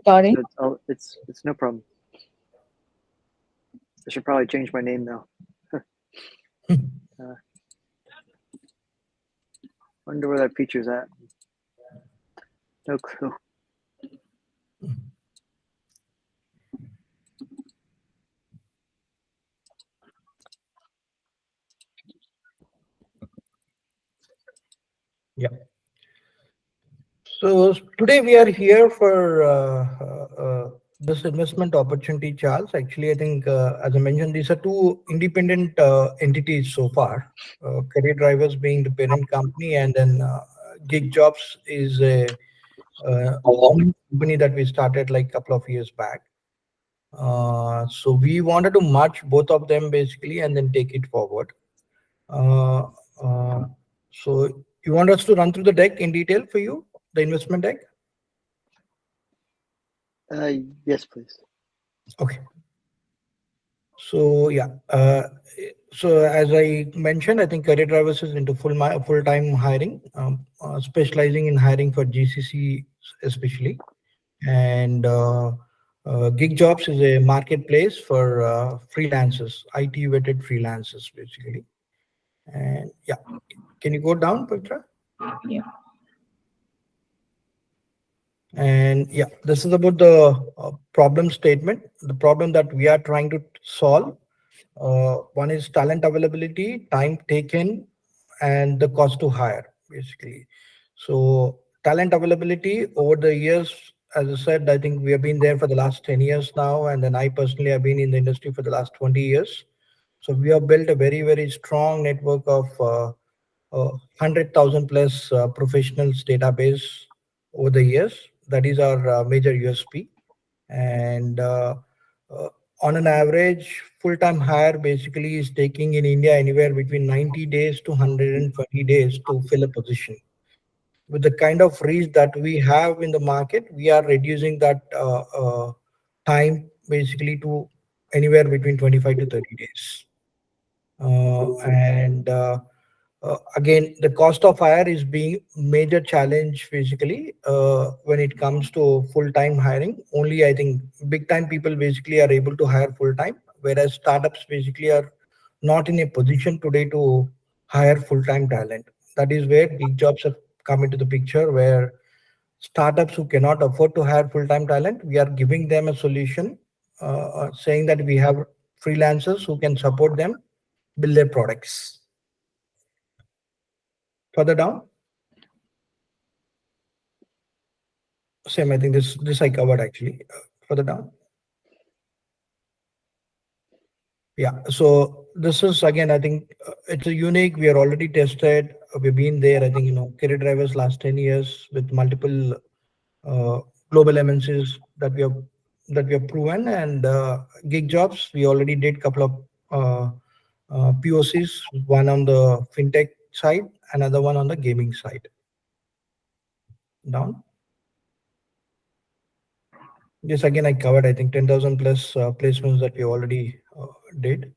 recording. It's no problem. I should probably change my name now. Wonder where that feature's at. No clue. Yeah. So today we are here for this investment opportunity, Charles. Actually, I think, as I mentioned, these are two independent entities so far. Career Drivers being the parent company, and then GigJobs is a company that we started like a couple of years back. So we wanted to merge both of them basically, and then take it forward. Uh, so you want us to run through the deck in detail for you, the investment deck? Yes, please. Okay. So yeah, so as I mentioned, I think Career Drivers is into full-time hiring, specializing in hiring for GCC especially, and GigJobs is a marketplace for freelancers, IT vetted freelancers basically. And yeah, can you go down, Petra? Yeah. And yeah, this is about the problem statement, the problem that we are trying to solve. One is talent availability, time taken, and the cost to hire, basically. So talent availability over the years, as I said, I think we have been there for the last 10 years now. And then I personally have been in the industry for the last 20 years. So we have built a very, very strong network of 100,000 plus professionals database over the years. That is our major USP. And uh, on an average, full-time hire basically is taking in India anywhere between 90 days to 120 days to fill a position. With the kind of reach that we have in the market, we are reducing that time basically to anywhere between 25 to 30 days. And again, the cost of hire is being major challenge basically when it comes to full-time hiring. Only I think big time people basically are able to hire full-time, whereas startups basically are not in a position today to hire full-time talent. That is where big jobs have come into the picture, where startups who cannot afford to hire full-time talent, we are giving them a solution, saying that we have freelancers who can support them build their products. Further down, same. I think this I covered actually. Further down, yeah. So this is again. I think it's a unique. We are already tested. We've been there. I think Career Drivers last 10 years with multiple uh, global MNCs that we have proven, and GigJobs we already did couple of POCs. One on the FinTech side, another one on the gaming side. Down. This again I covered, I think 10,000 plus placements that we already did.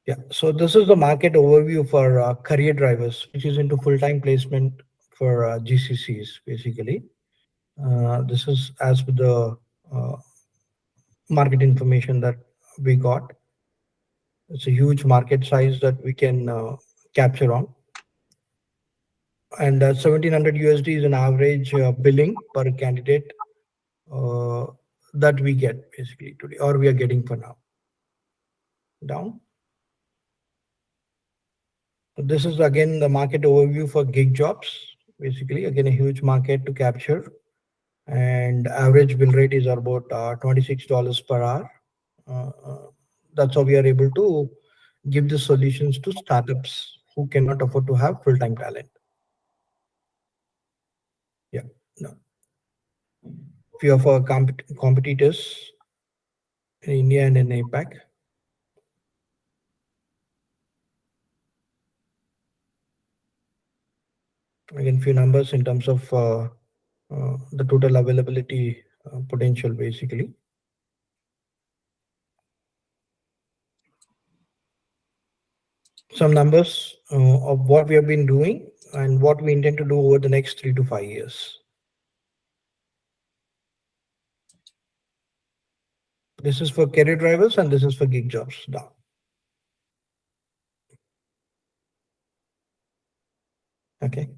Yeah, so this is the market overview for Career Drivers, which is into full-time placement for GCCs basically. This is as per the market information that we got. It's a huge market size that we can capture on. And 1700 USD is an average billing per candidate that we get basically today, or we are getting for now. Down. This is again the market overview for GigJobs. Basically, again, a huge market to capture, and average bill rate is about $26 per hour. That's how we are able to give the solutions to startups who cannot afford to have full-time talent. Yeah, no. Few of our competitors in India and in APAC. Again, few numbers in terms of the total availability potential basically. Some numbers of what we have been doing and what we intend to do over the next 3 to 5 years. This is for career drivers and this is for GigJobs. Now. Okay.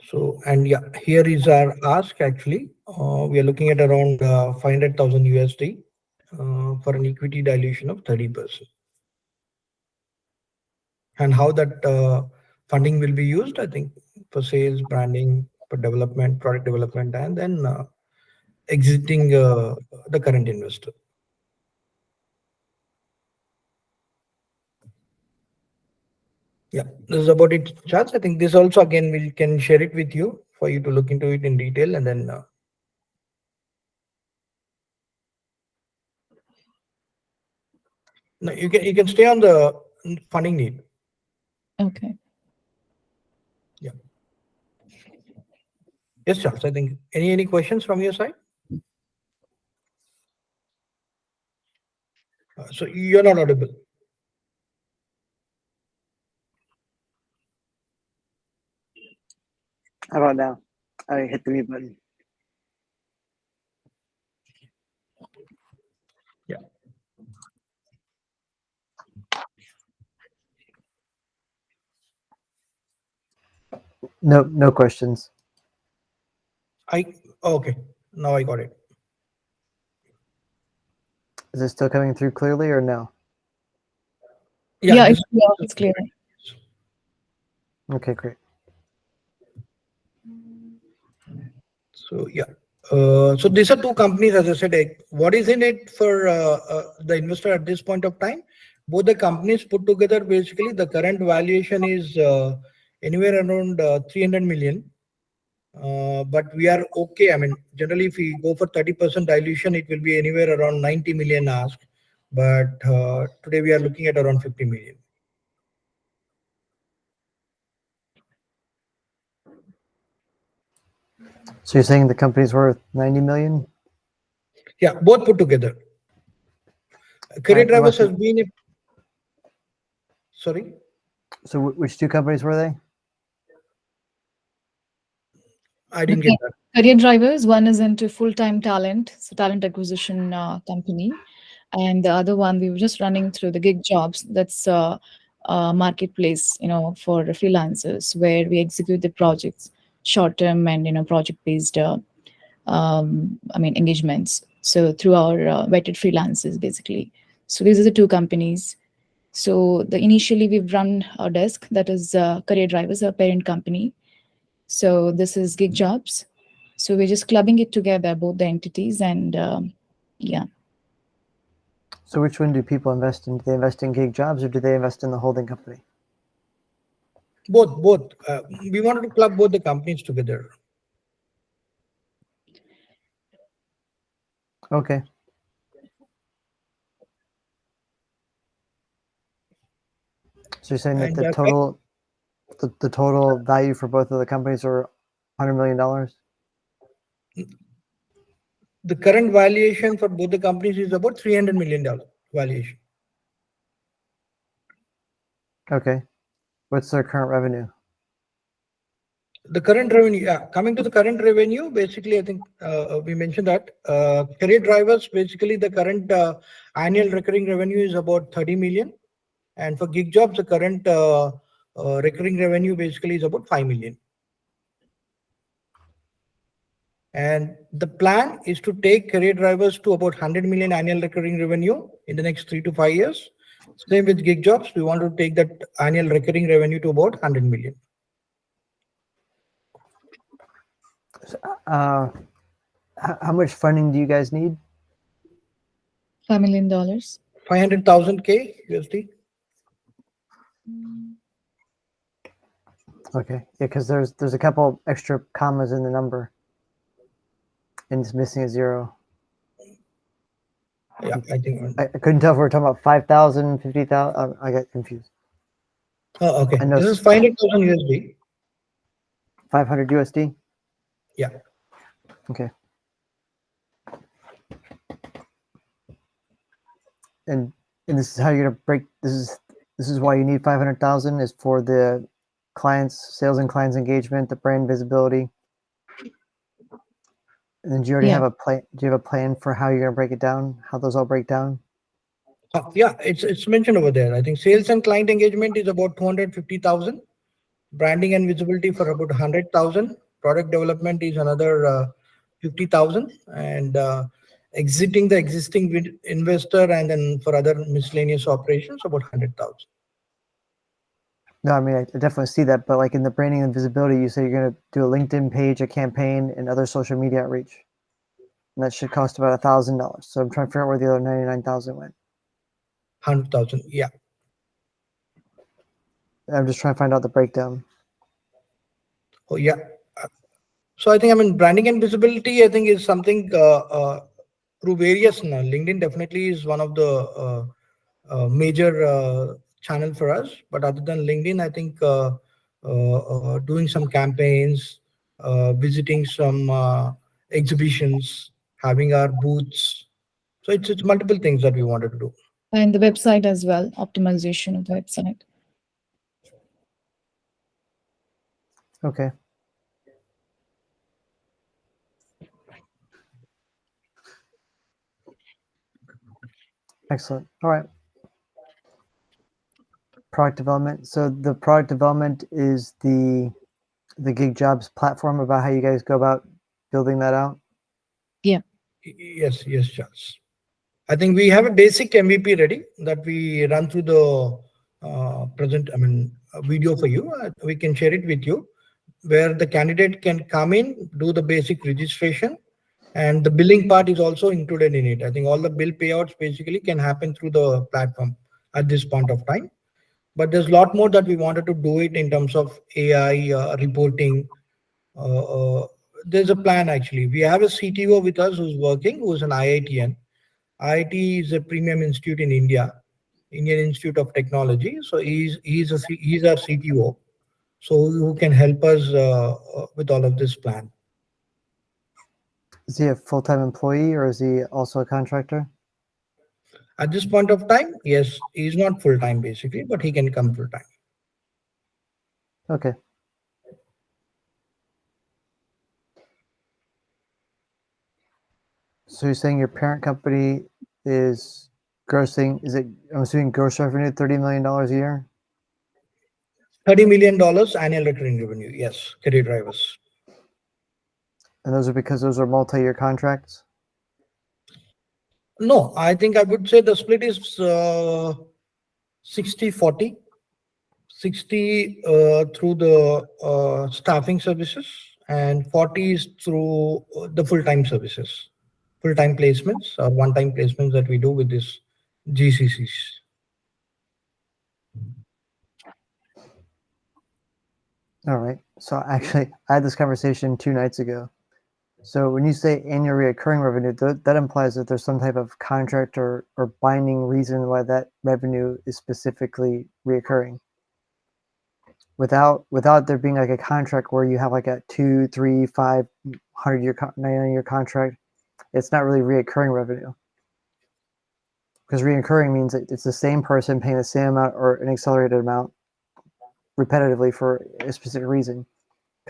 So, and yeah, here is our ask actually. We are looking at around 500,000 USD for an equity dilution of 30%. And how that funding will be used, I think, for sales, branding, for development, product development, and then exiting the current investor. Yeah, this is about it, Charles. I think this also, again, we can share it with you for you to look into it in detail, and then no, you can stay on the funding need. Okay. Yeah. Yes, Charles. I think any questions from your side? So you're not audible. How about now? I hit the mute button. Yeah. No questions. Okay. Now I got it. Is it still coming through clearly or no? Yeah, it's clear. Okay, great. So yeah. So these are two companies, as I said. What is in it for the investor at this point of time? Both the companies put together, basically, the current valuation is anywhere around 300 million. But we are okay. I mean, generally, if we go for 30% dilution, it will be anywhere around 90 million ask. But today we are looking at around 50 million. So you're saying the company's worth 90 million? Yeah, both put together. Career Drivers has been. Sorry. So which two companies were they? I didn't get that. Career Drivers, one is into full-time talent, so talent acquisition company. And the other one, we were just running through the GigJobs. That's a marketplace, for freelancers where we execute the projects, short-term and, project-based, engagements. So through our vetted freelancers, basically. So these are the two companies. So initially we've run our desk, that is Career Drivers, our parent company. So this is GigJobs. So we're just clubbing it together, both the entities, and yeah. So which one do people invest in? Do they invest in GigJobs or do they invest in the holding company? Both. We wanted to club both the companies together. Okay. So you're saying that the total value for both of the companies are $100 million? The current valuation for both the companies is about $300 million valuation. Okay. What's their current revenue? The current revenue, coming to the current revenue, basically, I think we mentioned that Career Drivers, basically the current annual recurring revenue is about 30 million. And for GigJobs, the current recurring revenue basically is about 5 million. And the plan is to take Career Drivers to about 100 million annual recurring revenue in the next 3 to 5 years. Same with GigJobs, we want to take that annual recurring revenue to about 100 million. How much funding do you guys need? $5 million. 500,000 USD. Okay, yeah, because there's a couple extra commas in the number, and it's missing a zero. Yeah, I think I couldn't tell if we were talking about 5,000, 50,000. I got confused. Oh, okay. I know This is 500,000 USD. 500 USD. Yeah. Okay. And this is how you're gonna break. This is why you need 500,000 is for the clients, sales and clients engagement, the brand visibility. And then do you already Yeah. have a plan? Do you have a plan for how you're going to break it down? How those all break down? Yeah, it's mentioned over there. I think sales and client engagement is about 250,000. Branding and visibility for about 100,000. Product development is another 50,000, and exiting the existing investor, and then for other miscellaneous operations about 100,000. No, I mean, I definitely see that, but like in the branding and visibility, you say you're going to do a LinkedIn page, a campaign, and other social media outreach. And that should cost about $1,000. So I'm trying to figure out where the other 99,000 went. 100,000, yeah. I'm just trying to find out the breakdown. Oh, yeah. So I think, branding and visibility, I think is something through various now. LinkedIn definitely is one of the major channel for us. But other than LinkedIn, I think doing some campaigns, visiting some exhibitions, having our booths. So it's multiple things that we wanted to do. And the website as well, optimization of the website. Okay. Excellent. All right. Product development. So the product development is the GigJobs platform about how you guys go about building that out. Yes, Charles. I think we have a basic MVP ready that we run through the video for you. We can share it with you, where the candidate can come in, do the basic registration, and the billing part is also included in it. I think all the bill payouts basically can happen through the platform at this point of time. But there's a lot more that we wanted to do it in terms of AI reporting. There's a plan actually. We have a CTO with us who's working, who's an IITN. IIT is a premium institute in India, Indian Institute of Technology. So he's our CTO, so who can help us with all of this plan. Is he a full-time employee or is he also a contractor? At this point of time, yes, he's not full time basically, but he can come full time. Okay. So you're saying your parent company is grossing, I'm assuming gross revenue, $30 million a year? $30 million annual recurring revenue. Yes, career drivers. And those are because those are multi-year contracts? No, I think I would say the split is 60-40. 60 through the staffing services, and 40 is through the full-time services, full-time placements or one-time placements that we do with this GCCs. All right. So actually, I had this conversation 2 nights ago. So when you say annual recurring revenue, that implies that there's some type of contract or binding reason why that revenue is specifically reoccurring. Without there being like a contract where you have like a 2, 3, 5, 100-year, 99-year contract, it's not really reoccurring revenue. Because reoccurring means that it's the same person paying the same amount or an accelerated amount repetitively for a specific reason.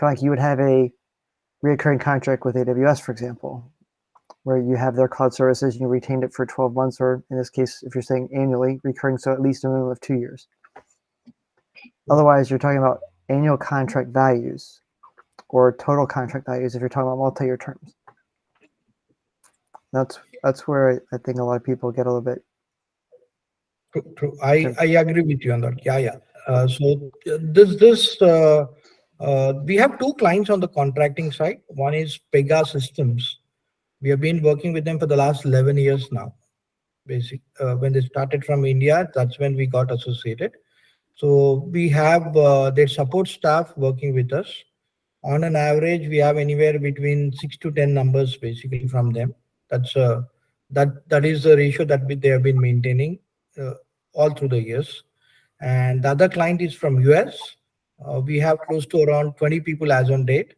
Kind of like you would have a reoccurring contract with AWS, for example, where you have their cloud services and you retained it for 12 months, or in this case, if you're saying annually, recurring, so at least a minimum of 2 years. Otherwise, you're talking about annual contract values or total contract values if you're talking about multi-year terms. That's where I think a lot of people get a little bit. True. I agree with you on that. Yeah. So we have 2 clients on the contracting side. One is Pega Systems. We have been working with them for the last 11 years now. When they started from India, that's when we got associated. So we have their support staff working with us. On an average, we have anywhere between 6 to 10 numbers basically from them. That is the ratio that they have been maintaining all through the years. And the other client is from US. We have close to around 20 people as on date.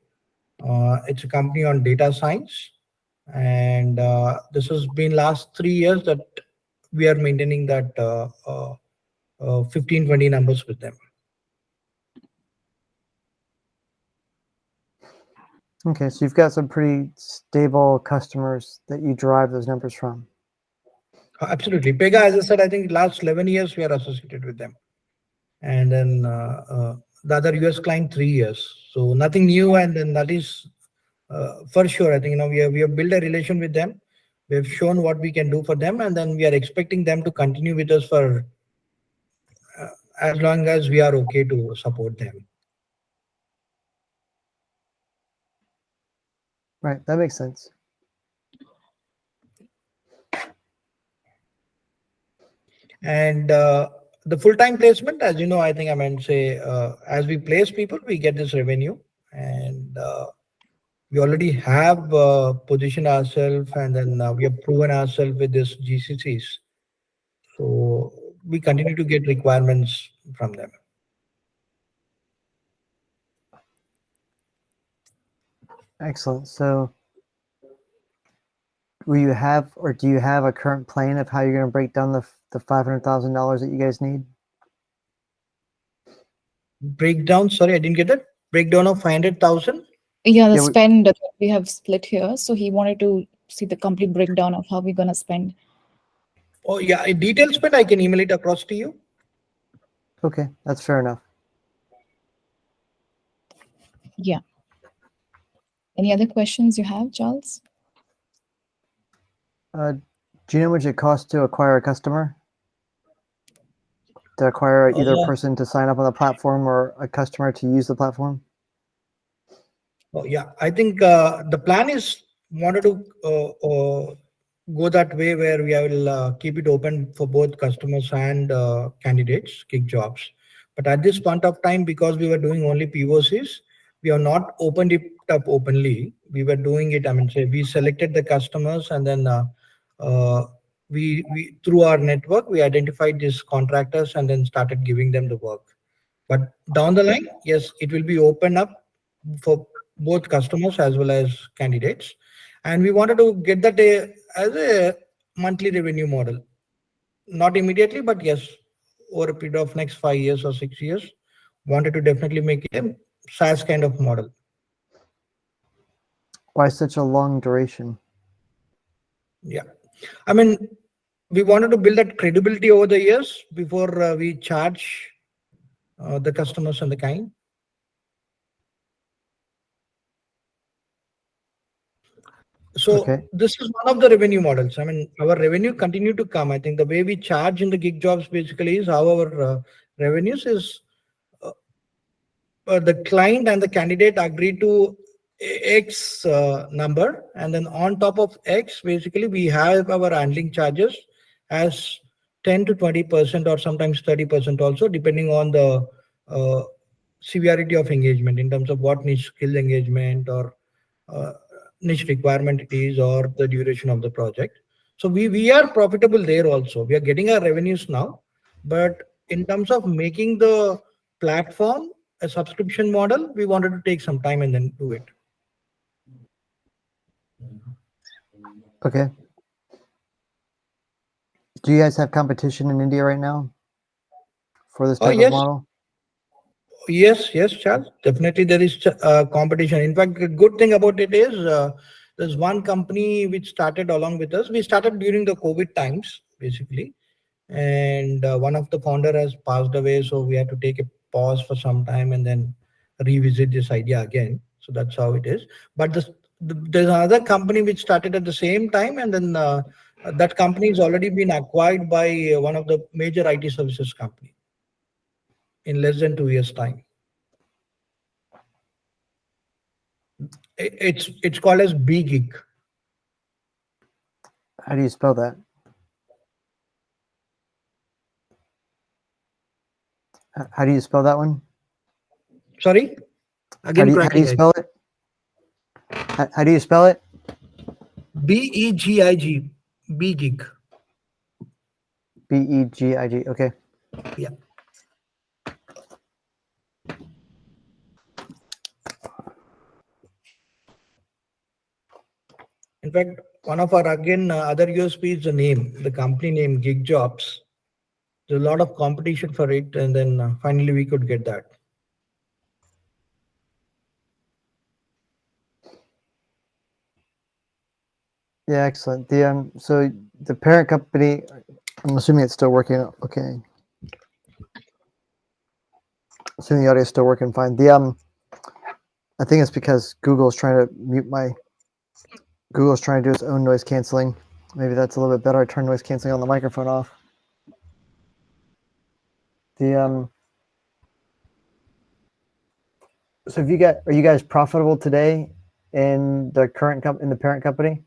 It's a company on data science. And this has been last 3 years that we are maintaining that 15, 20 numbers with them. Okay, so you've got some pretty stable customers that you derive those numbers from. Absolutely. Pega, as I said, I think last 11 years we are associated with them. And then the other US client 3 years. So nothing new. And then that is for sure. I think we have built a relation with them. We have shown what we can do for them, and then we are expecting them to continue with us for as long as we are okay to support them. Right, that makes sense. And the full-time placement, as you know, I think I meant say, as we place people, we get this revenue, and we already have positioned ourselves, and then we have proven ourselves with this GCCs. So we continue to get requirements from them. Excellent. So will you have, or do you have a current plan of how you're going to break down the $500,000 that you guys need? Breakdown, sorry, I didn't get that. Breakdown of 500,000. Yeah, the Yeah, spend that we have split here. So he wanted to see the complete breakdown of how we're going to spend. Oh yeah, a detailed spend, I can email it across to you. Okay, that's fair enough. Yeah. Any other questions you have, Charles? Do you know how much it costs to acquire a customer? To acquire either a person to sign up on the platform or a customer to use the platform? Oh yeah, I think the plan is wanted to go that way where we will keep it open for both customers and candidates, GigJobs. But at this point of time, because we were doing only POCs, we have not opened it up openly. We were doing it. I mean, say we selected the customers, and then we through our network we identified these contractors and then started giving them the work. But down the line, yes, it will be open up for both customers as well as candidates. And we wanted to get that as a monthly revenue model. Not immediately, but yes, over a period of next 5 years or 6 years, wanted to definitely make it a SaaS kind of model. Why such a long duration? Yeah. I mean, we wanted to build that credibility over the years before we charge the customers and the kind. So Okay. this is one of the revenue models. I mean, our revenue continue to come. I think the way we charge in the GigJobs basically is how our revenues is the client and the candidate agree to X number, and then on top of X, basically we have our handling charges as 10 to 20% or sometimes 30% also, depending on the severity of engagement in terms of what niche skill engagement or uh, niche requirement it is or the duration of the project. So we are profitable there also. We are getting our revenues now, but in terms of making the platform a subscription model, we wanted to take some time and then do it. Okay. Do you guys have competition in India right now for this type of Yes. model? Yes, Charles. Definitely there is competition. In fact, the good thing about it is there's one company which started along with us. We started during the COVID times, basically. And one of the founder has passed away. So we had to take a pause for some time and then revisit this idea again. So that's how it is. But there's another company which started at the same time. And then that company has already been acquired by one of the major IT services company in less than 2 years time. It's called as BGig. How do you spell that? How do you spell that one? Sorry? Again, How do you spell it? How do you spell it? BEGIG. BGig. BEGIG. Okay. Yeah. In fact, one of our other USP is the company name GigJobs. There's a lot of competition for it, and then finally we could get that. Yeah, excellent. So the parent company, I'm assuming it's still working. Okay. Assuming the audio is still working fine. I think it's because Google's trying to Google's trying to do its own noise canceling. Maybe that's a little bit better. I turn noise canceling on the microphone off. So are you guys profitable today in the parent company?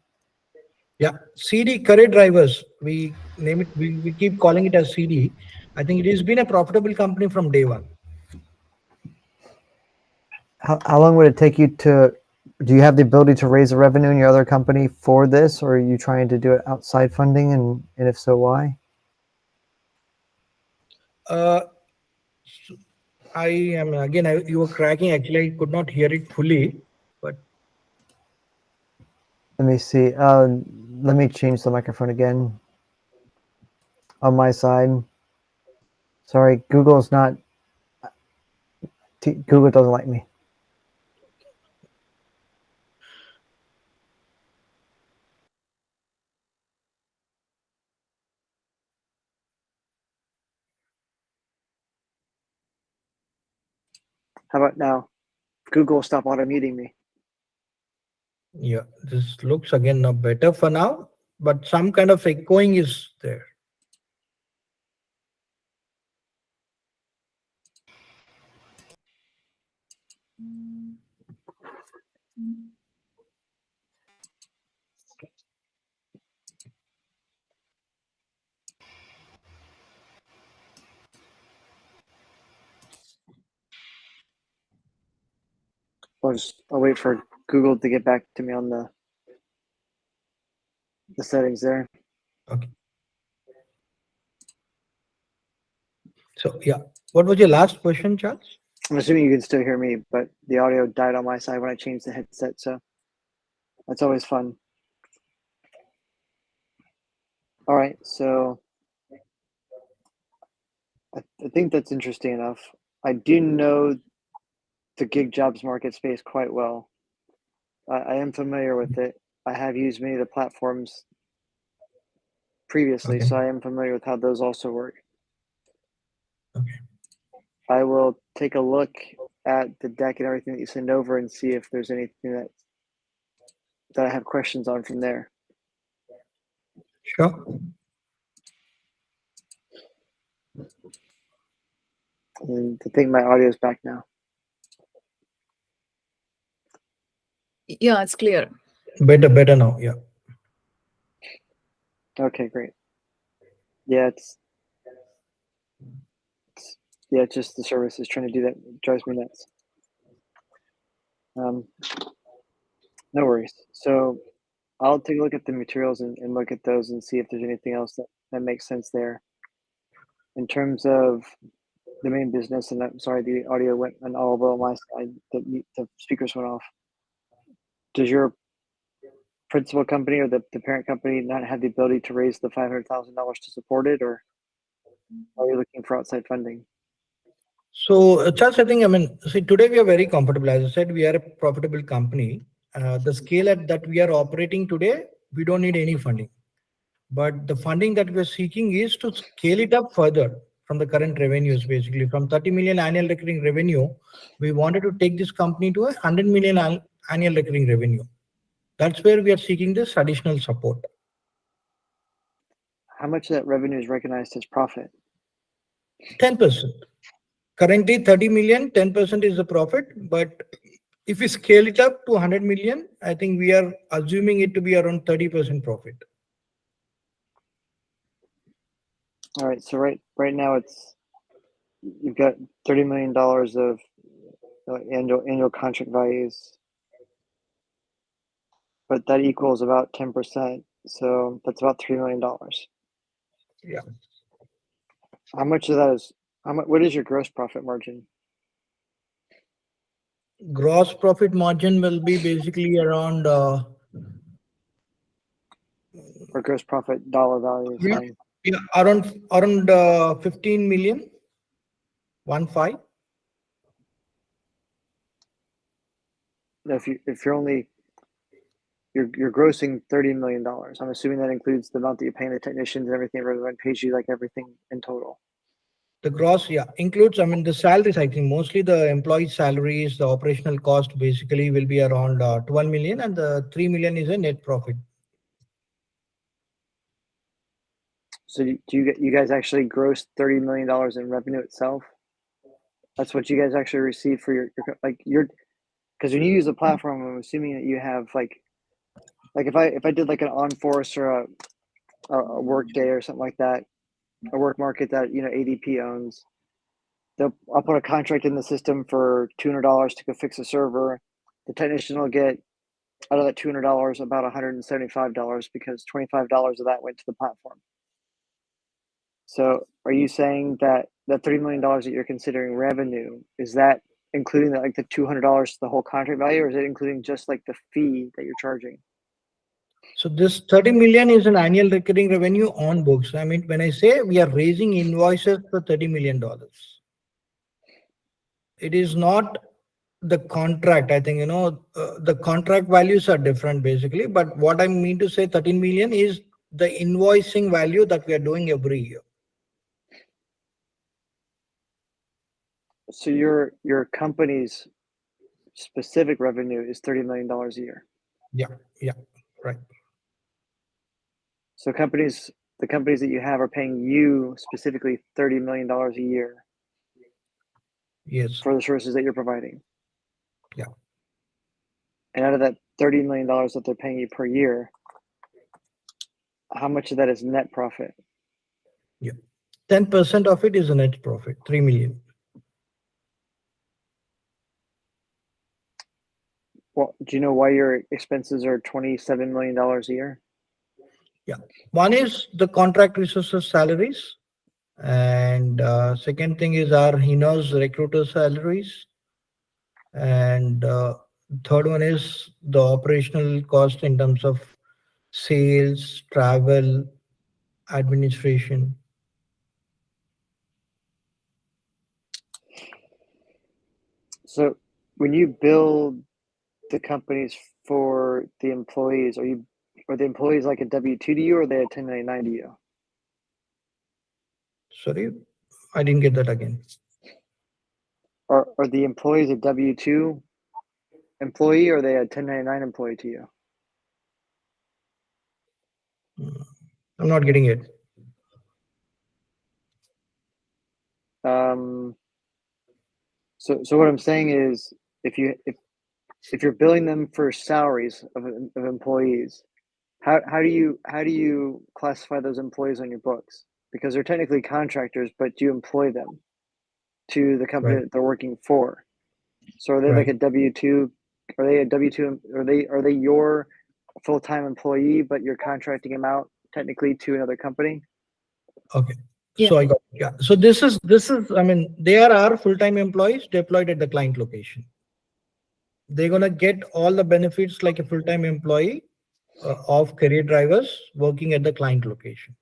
Yeah, CD career drivers. We name it. We keep calling it as CD. I think it has been a profitable company from day one. How long would it take you to? Do you have the ability to raise the revenue in your other company for this, or are you trying to do it outside funding? And if so, why? I am again. You were cracking. Actually, I could not hear it fully. But Let me see. Let me change the microphone again on my side. Sorry, Google's not. Google doesn't like me. How about now? Google, stop auto muting me. yeah, this looks again now better for now. But some kind of echoing is there. I'll wait for Google to get back to me on the settings there. Okay. So yeah, what was your last question, Charles? I'm assuming you can still hear me, but the audio died on my side when I changed the headset, so that's always fun. All right, so I think that's interesting enough. I do know the GigJobs market space quite well. I am familiar with it. I have used many of the platforms previously, Okay. so I am familiar with how those also work. Okay. I will take a look at the deck and everything that you send over and see if there's anything that I have questions on from there. Sure. And I think my audio is back now. Yeah, it's clear. Better now. Yeah. Okay, great. Yeah, it's just the service is trying to do that. It drives me nuts. No worries. So I'll take a look at the materials and look at those and see if there's anything else that makes sense there. In terms of the main business, and I'm sorry, the audio went inaudible on my side, the speakers went off. Does your principal company or the parent company not have the ability to raise the $500,000 to support it, or are you looking for outside funding? So, Charles, I think, see, today we are very comfortable. As I said, we are a profitable company. The scale at that we are operating today, we don't need any funding. But the funding that we're seeking is to scale it up further from the current revenues, basically. From 30 million annual recurring revenue, we wanted to take this company to 100 million annual recurring revenue. That's where we are seeking this additional support. How much of that revenue is recognized as profit? 10%. Currently 30 million, 10% is the profit. But if we scale it up to 100 million, I think we are assuming it to be around 30% profit. All right. So right now you've got $30 million of annual contract values, but that equals about 10%. So that's about $3 million. Yeah. How much of that is what is your gross profit margin? Gross profit margin will be basically around Or gross profit dollar value is fine. Yeah, around 15 million. 15. If you're only you're grossing $30 million. I'm assuming that includes the amount that you're paying the technicians and everything. Everyone pays you like everything in total. The gross, yeah, includes, I mean, the salaries, I think mostly the employee salaries, the operational cost basically will be around 12 million, and the 3 million is a net profit. So do you guys actually gross $30 million in revenue itself? That's what you guys actually receive for your because when you use a platform, I'm assuming that you have like if I did like an OnForce or a Workday or something like that, a work market that ADP owns, I'll put a contract in the system for $200 to go fix a server. The technician will get out of that $200 about $175 because $25 of that went to the platform. So are you saying that $30 million that you're considering revenue, is that including the $200 the whole contract value, or is it including just like the fee that you're charging? So this 30 million is an annual recurring revenue on books. I mean, when I say we are raising invoices for $30 million, it is not the contract. I think, the contract values are different basically, but what I mean to say 13 million is the invoicing value that we are doing every year. So your company's specific revenue is $30 million a year. Yeah, right. So the companies that you have are paying you specifically $30 million a year. Yes. For the services that you're providing. Yeah. And out of that $30 million that they're paying you per year, how much of that is net profit? Yeah. 10% of it is a net profit, 3 million. Well, do you know why your expenses are $27 million a year? Yeah. One is the contract resources salaries. And second thing is our in-house recruiter salaries. And third one is the operational cost in terms of sales, travel, administration. So when you build the companies for the employees, are the employees like a W-2 to you, or are they a 1099 to you? Sorry, I didn't get that again. Are the employees a W-2 employee, or are they a 1099 employee to you? I'm not getting it. So what I'm saying is, if you're billing them for salaries of employees, how do you classify those employees on your books? Because they're technically contractors, but you employ them to the company Right. that they're working for. So are they like a W-2? Are they a W-2? Are they your full-time employee, but you're contracting them out technically to another company? Okay. Yeah. So I got, yeah. So this is, I mean, they are our full-time employees deployed at the client location. They're going to get all the benefits like a full-time employee of career drivers working at the client location.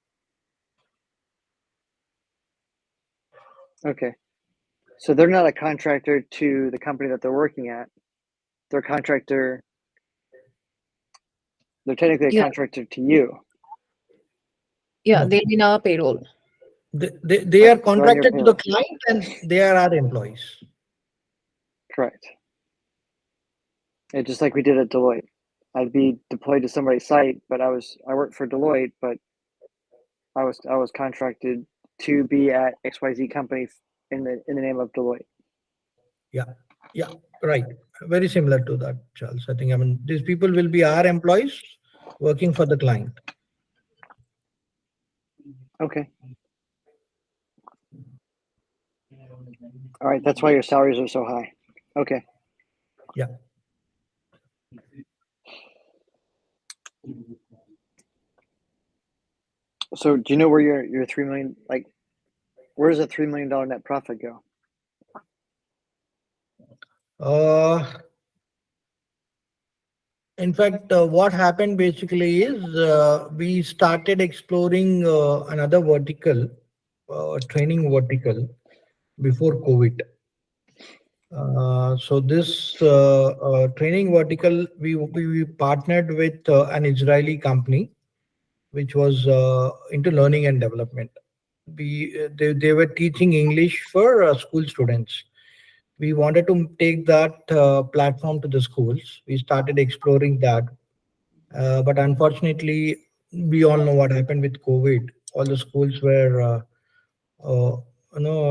Okay. So they're not a contractor to the company that they're working at. They're a contractor. They're technically a Yeah. contractor to you. Yeah, No. they'll be in our payroll. They are contracted to the payroll. client and they are our employees. Correct. It's just like we did at Deloitte. I'd be deployed to somebody's site, but I worked for Deloitte, but I was contracted to be at XYZ company in the name of Deloitte. Yeah, right. Very similar to that, Charles. I think, I mean, these people will be our employees working for the client. Okay. All right. That's why your salaries are so high. Okay. Yeah. So do you know where your 3 million, like, where does a $3 million net profit go? In fact, what happened basically is we started exploring another vertical, training vertical before COVID. So this training vertical, we partnered with an Israeli company, which was into learning and development. They were teaching English for school students. We wanted to take that platform to the schools. We started exploring that, but unfortunately, we all know what happened with COVID. All the schools were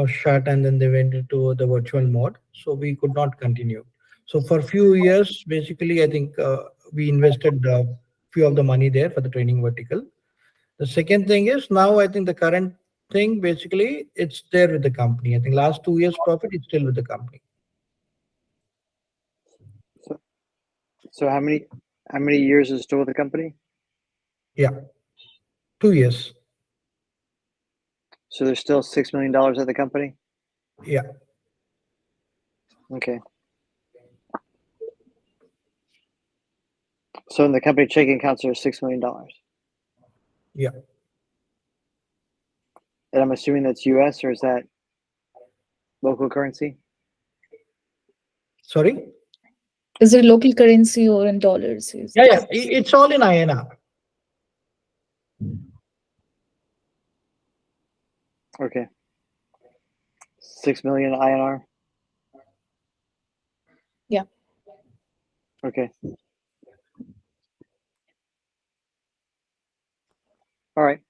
shut, and then they went into the virtual mode, so we could not continue. So for a few years, basically, I think we invested a few of the money there for the training vertical. The second thing is, now I think the current thing, basically, it's there with the company. I think last 2 years profit is still with the company. So, so how many years is still with the company? Yeah, 2 years. So there's still $6 million at the company? Yeah. Okay. So in the company checking accounts, there's $6 million. Yeah. And I'm assuming that's US, or is that local currency? Sorry. Is it local currency or in dollars? Yeah. It's all in INR. Okay. 6 million INR? Yeah. Okay. All right.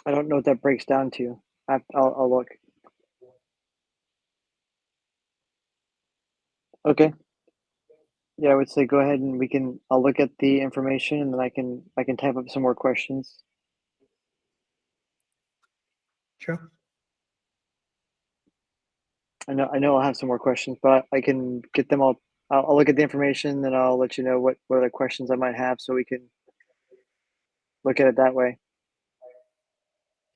I don't know what that breaks down to. I'll look. Okay. Yeah, I would say go ahead and I'll look at the information, and then I can type up some more questions. Sure. I know I'll have some more questions, but I can get them all. I'll look at the information, then I'll let you know what other questions I might have, so we can look at it that way.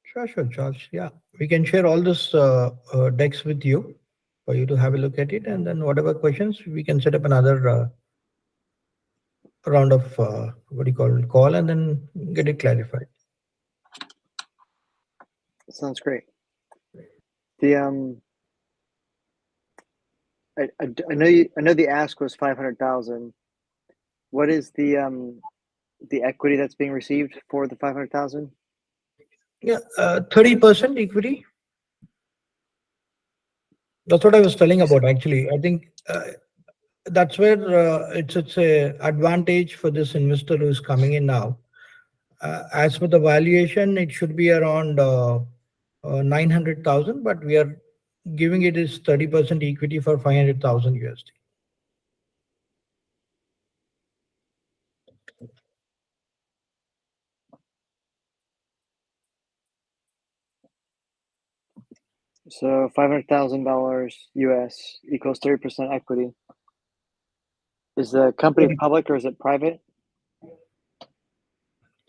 Sure, Charles. Yeah, we can share all this decks with you for you to have a look at it, and then whatever questions, we can set up another round of what do you call it, call, and then get it clarified. Sounds great. The I know the ask was 500,000. What is the equity that's being received for the 500,000? Yeah, 30% equity. That's what I was telling about. Actually, I think that's where it's a advantage for this investor who's coming in now. As for the valuation, it should be around 900,000, but we are giving it is 30% equity for 500,000 USD. So $500,000 US equals 30% equity. Is the company public or is it private?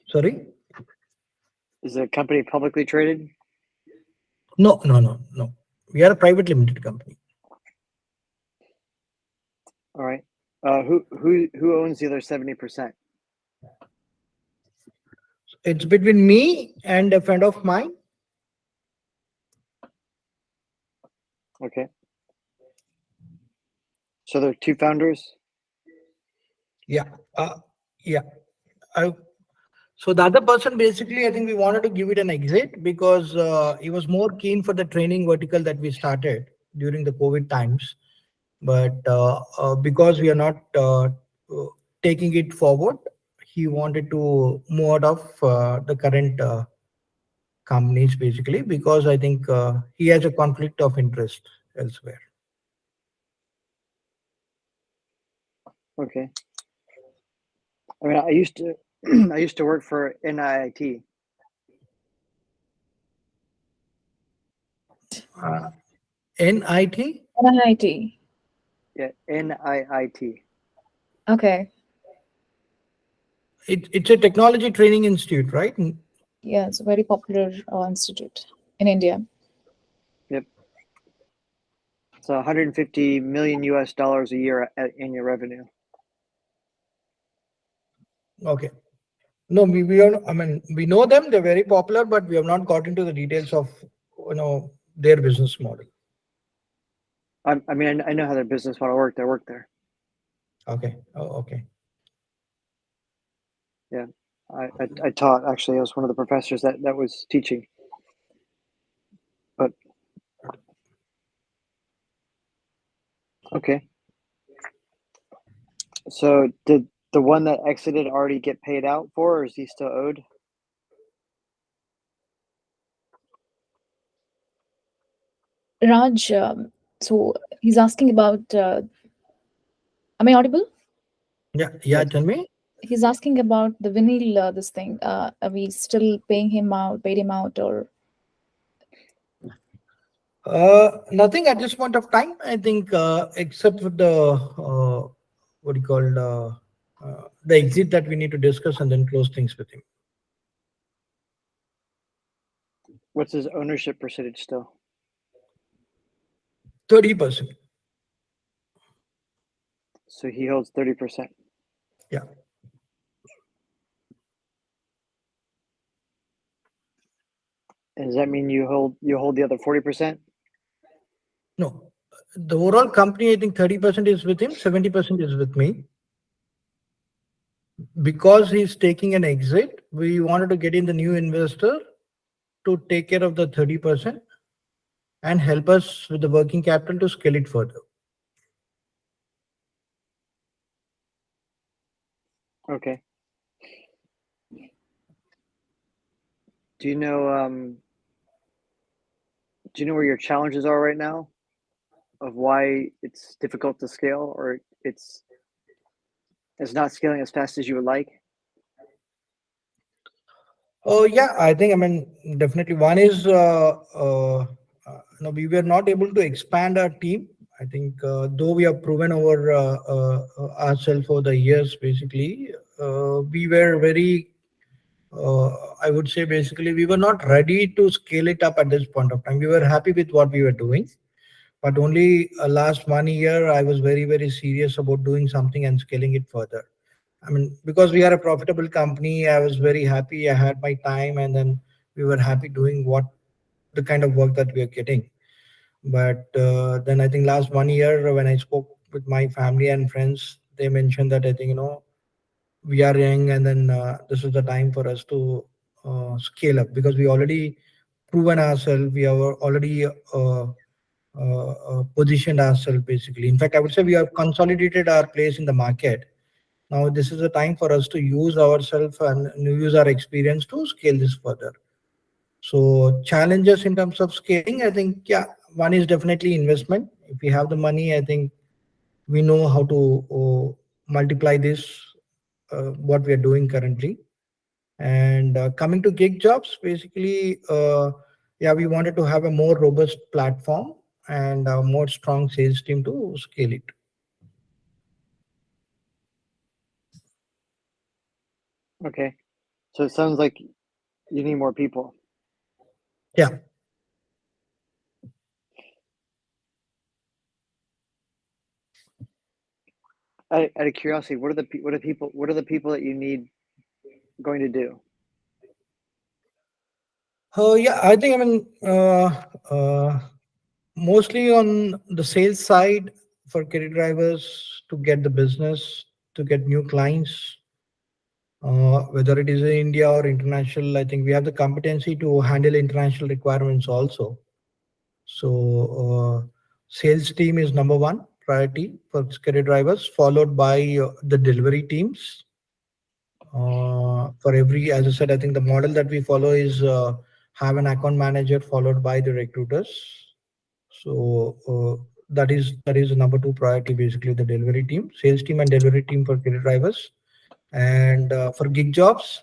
Sorry? Is the company publicly traded? No. We are a private limited company. All right. Who owns the other 70%? It's between me and a friend of mine. Okay. So there are two founders? Yeah. Yeah. So the other person, basically, I think we wanted to give it an exit because he was more keen for the training vertical that we started during the COVID times. But because we are not taking it forward, he wanted to move out of the current companies, basically, because I think he has a conflict of interest elsewhere. Okay. I mean, I used to I used to work for NIIT. NIT? NIT. Yeah, NIIT. Okay. It's a technology training institute, right? Yeah, it's a very popular institute in India. Yep. So 150 million US dollars a year at annual revenue. Okay. No, we are. I mean, we know them. They're very popular, but we have not got into the details of their business model. I mean, I know how their business model worked. I worked there. Okay. Oh, okay. Yeah, I taught, actually. I was one of the professors that was teaching. But okay. So did the one that exited already get paid out for, or is he still owed? Raj, so he's asking about, am I audible? Yeah. Yes. Tell me. He's asking about the vinyl, this thing. Are we still paying him out, paid him out, or? Nothing at this point of time. I think except for the what do you call the exit that we need to discuss and then close things with him. What's his ownership percentage still? 30%. So he holds 30%. Yeah. And does that mean you hold the other 40%? No. The overall company, I think 30% is with him, 70% is with me. Because he's taking an exit, we wanted to get in the new investor to take care of the 30% and help us with the working capital to scale it further. Okay. Do you know where your challenges are right now, of why it's difficult to scale, or it's not scaling as fast as you would like? Oh yeah, I think definitely one is we were not able to expand our team. I think though we have proven our ourselves over the years, basically we were very I would say basically we were not ready to scale it up at this point of time. We were happy with what we were doing, but only last 1 year I was very serious about doing something and scaling it further. Because we are a profitable company, I was very happy. I had my time, and then we were happy doing what the kind of work that we are getting. But then I think last 1 year, when I spoke with my family and friends, they mentioned that I think we are young, and then this is the time for us to scale up, because we already proven ourselves. We have already positioned ourselves basically. In fact, I would say we have consolidated our place in the market. Now this is a time for us to use ourselves and use our experience to scale this further. So challenges in terms of scaling, I think, yeah, one is definitely investment. If we have the money, I think we know how to multiply this, what we are doing currently. And coming to GigJobs, basically, yeah, we wanted to have a more robust platform and a more strong sales team to scale it. Okay. So it sounds like you need more people. Yeah. Out of curiosity, what are the people that you need going to do? Yeah, I think mostly on the sales side for career drivers to get the business, to get new clients, whether it is in India or international. I think we have the competency to handle international requirements also. So sales team is number one priority for career drivers, followed by the delivery teams. For every, as I said, I think the model that we follow is have an account manager followed by the recruiters. So that is number two priority, basically the delivery team, sales team and delivery team for career drivers. And for GigJobs,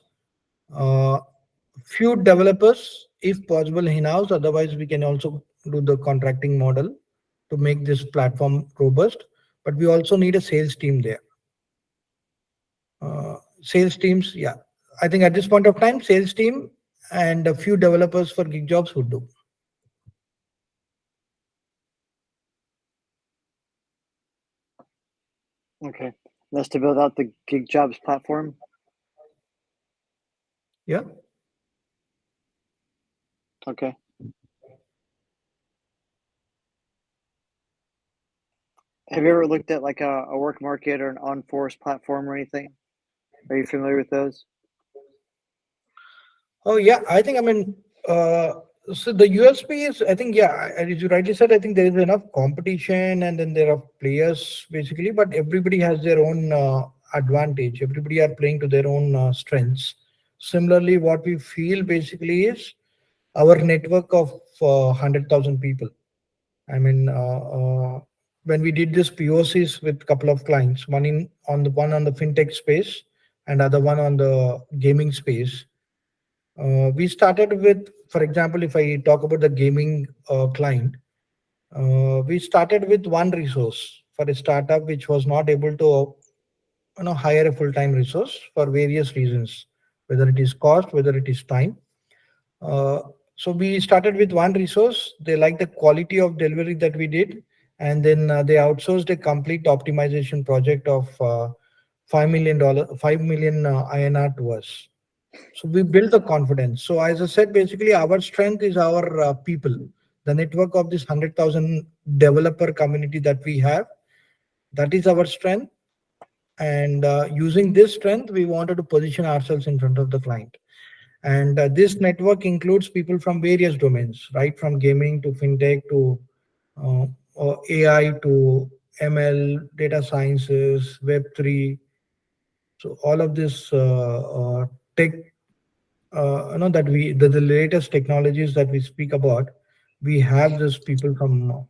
few developers, if possible, in-house. Otherwise, we can also do the contracting model to make this platform robust. But we also need a sales team there. Sales teams, yeah. I think at this point of time, sales team and a few developers for GigJobs would do. Okay. That's to build out the GigJobs platform? Yeah. Okay. Have you ever looked at like a work market or an on-force platform or anything? Are you familiar with those? Oh yeah, I think so the USP is, I think, yeah, as you rightly said, I think there is enough competition and then there are players basically, but everybody has their own advantage. Everybody are playing to their own strengths. Similarly, what we feel basically is our network of 100,000 people. I mean, when we did this POCs with a couple of clients, one on the fintech space and other one on the gaming space. We started with, for example, if I talk about the gaming client, we started with one resource for a startup which was not able to, hire a full-time resource for various reasons, whether it is cost, whether it is time. Uh, so we started with one resource. They liked the quality of delivery that we did, and then they outsourced a complete optimization project of $5 million INR to us. So we build the confidence. So as I said, basically our strength is our people, the network of this 100,000 developer community that we have. That is our strength. And using this strength, we wanted to position ourselves in front of the client. And this network includes people from various domains, right? From gaming to fintech to uh, AI to ML, data sciences, Web3. So all of this tech that the latest technologies that we speak about, we have these people from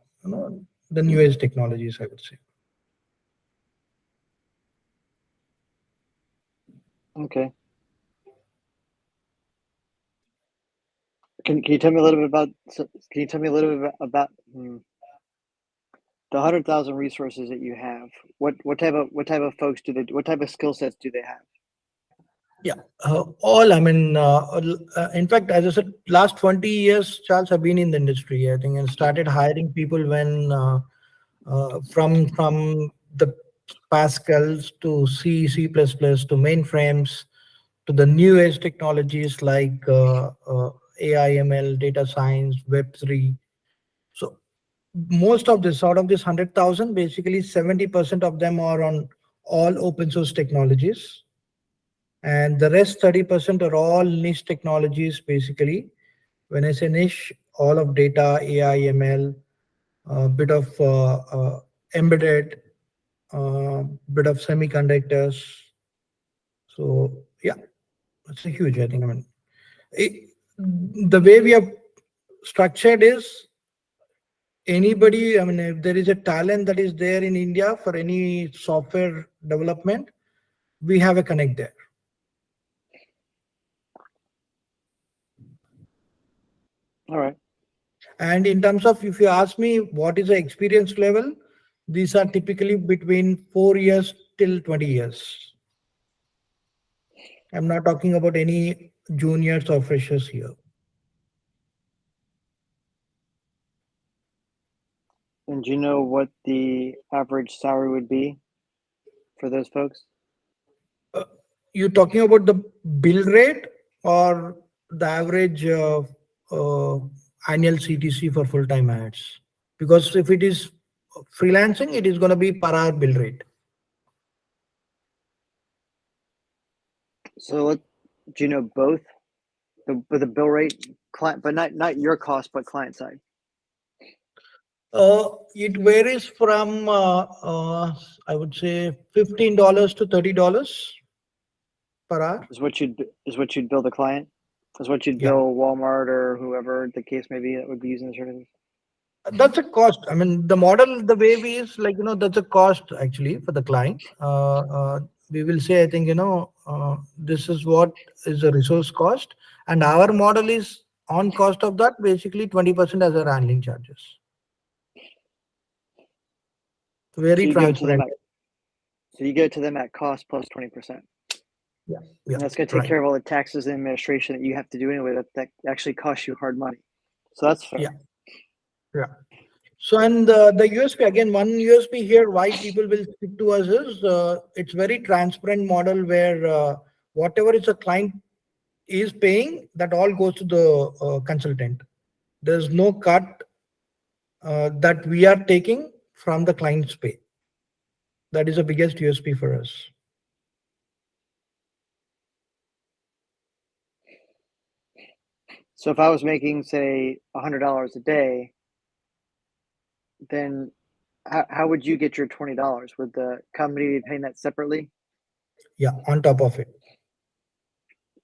the newest technologies, I would say. Okay. Can you tell me a little bit about? Can you tell me a little bit about the 100,000 resources that you have? What type of folks do they? What type of skill sets do they have? Yeah, all, in fact, as I said, last 20 years, Charles, have been in the industry, I think, and started hiring people when from the Pascals to C++ to mainframes to the new age technologies like AI, ML, data science, Web3. So most of this, out of this 100,000, basically 70% of them are on all open source technologies, and the rest 30% are all niche technologies. Basically, when I say niche, all of data, AI, ML, a bit of embedded, bit of semiconductors. So yeah, it's a huge, I think. It, the way we have structured is anybody, if there is a talent that is there in India for any software development, we have a connect there. All right. And in terms of, if you ask me what is the experience level, these are typically between 4 years till 20 years. I'm not talking about any juniors or freshers here. And do you know what the average salary would be for those folks? You're talking about the bill rate or the average annual CTC for full-time ads? Because if it is freelancing, it is going to be per hour bill rate. So do you know both the bill rate client, but not your cost, but client side? It varies from I would say $15 to $30 per hour. Is what you'd bill the client? Is what you'd Yeah, bill Walmart or whoever the case may be that would be using the services? that's a cost. The model, the way we is like, that's a cost actually for the client. We will say, I think, this is what is the resource cost. And our model is on cost of that, basically 20% as our handling charges. Very So you go to them transparent. at so you go to them at cost plus 20%. Yeah, And that's going to take right. care of all the taxes and administration that you have to do anyway. That actually costs you hard money. So that's fair. Yeah. So, and the USP, again, one USP here, why people will stick to us is it's very transparent model where whatever is a client is paying, that all goes to the consultant. There's no cut that we are taking from the client's pay. That is the biggest USP for us. So if I was making, say, $100 a day, then how would you get your $20? Would the company be paying that separately? Yeah, on top of it.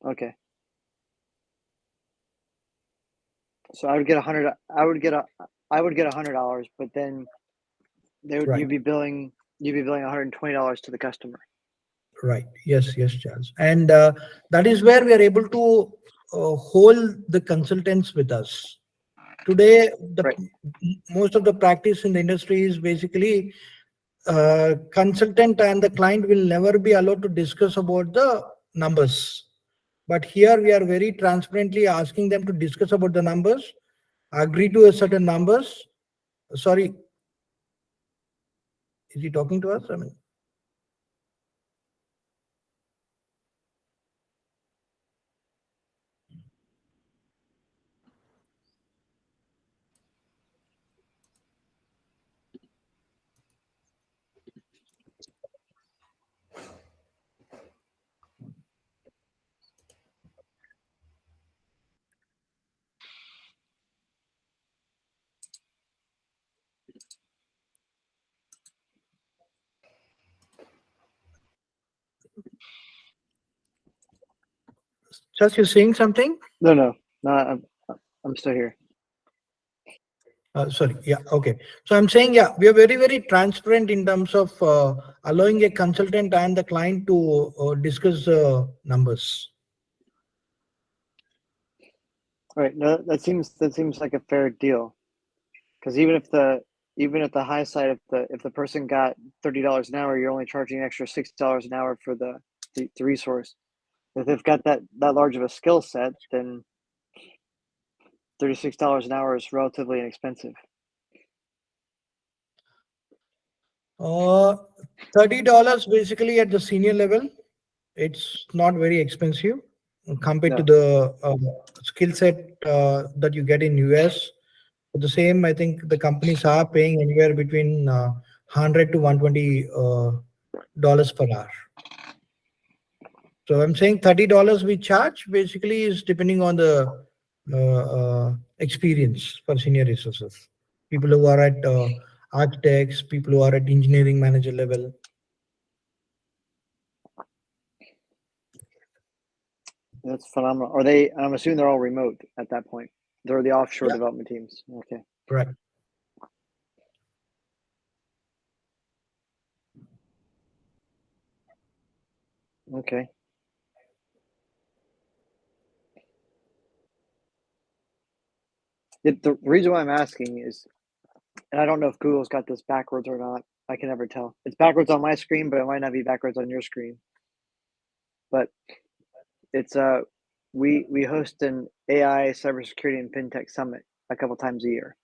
Okay. So I would get $100, but then Right. you'd be billing $120 to the customer. Right. Yes, Charles. And that is where we are able to hold the consultants with us. Today, Right. most of the practice in the industry is basically consultant and the client will never be allowed to discuss about the numbers. But here we are very transparently asking them to discuss about the numbers, agree to a certain numbers. Sorry, is he talking to us? I mean, just you're saying something? No, I'm still here. Sorry. Yeah. Okay. So I'm saying, yeah, we are very, very transparent in terms of allowing a consultant and the client to discuss numbers. Right. No, that seems like a fair deal, because even if the high side, if the person got $30 an hour, you're only charging an extra $60 an hour for the resource. If they've got that large of a skill set, then $36 an hour is relatively inexpensive. $30 basically at the senior level. It's not very expensive compared to the skill set that you get in US. For the same, I think the companies are paying anywhere between 100 to 120 dollars per hour. So I'm saying $30 we charge basically is depending on the experience for senior resources. People who are at architects, people who are at engineering manager level. That's phenomenal. I'm assuming they're all remote at that point. They're the offshore development teams. Okay. Right. Okay. The reason why I'm asking is, and I don't know if Google's got this backwards or not. I can never tell. It's backwards on my screen, but it might not be backwards on your screen. But it's we host an AI, cybersecurity, and FinTech summit a couple times a year.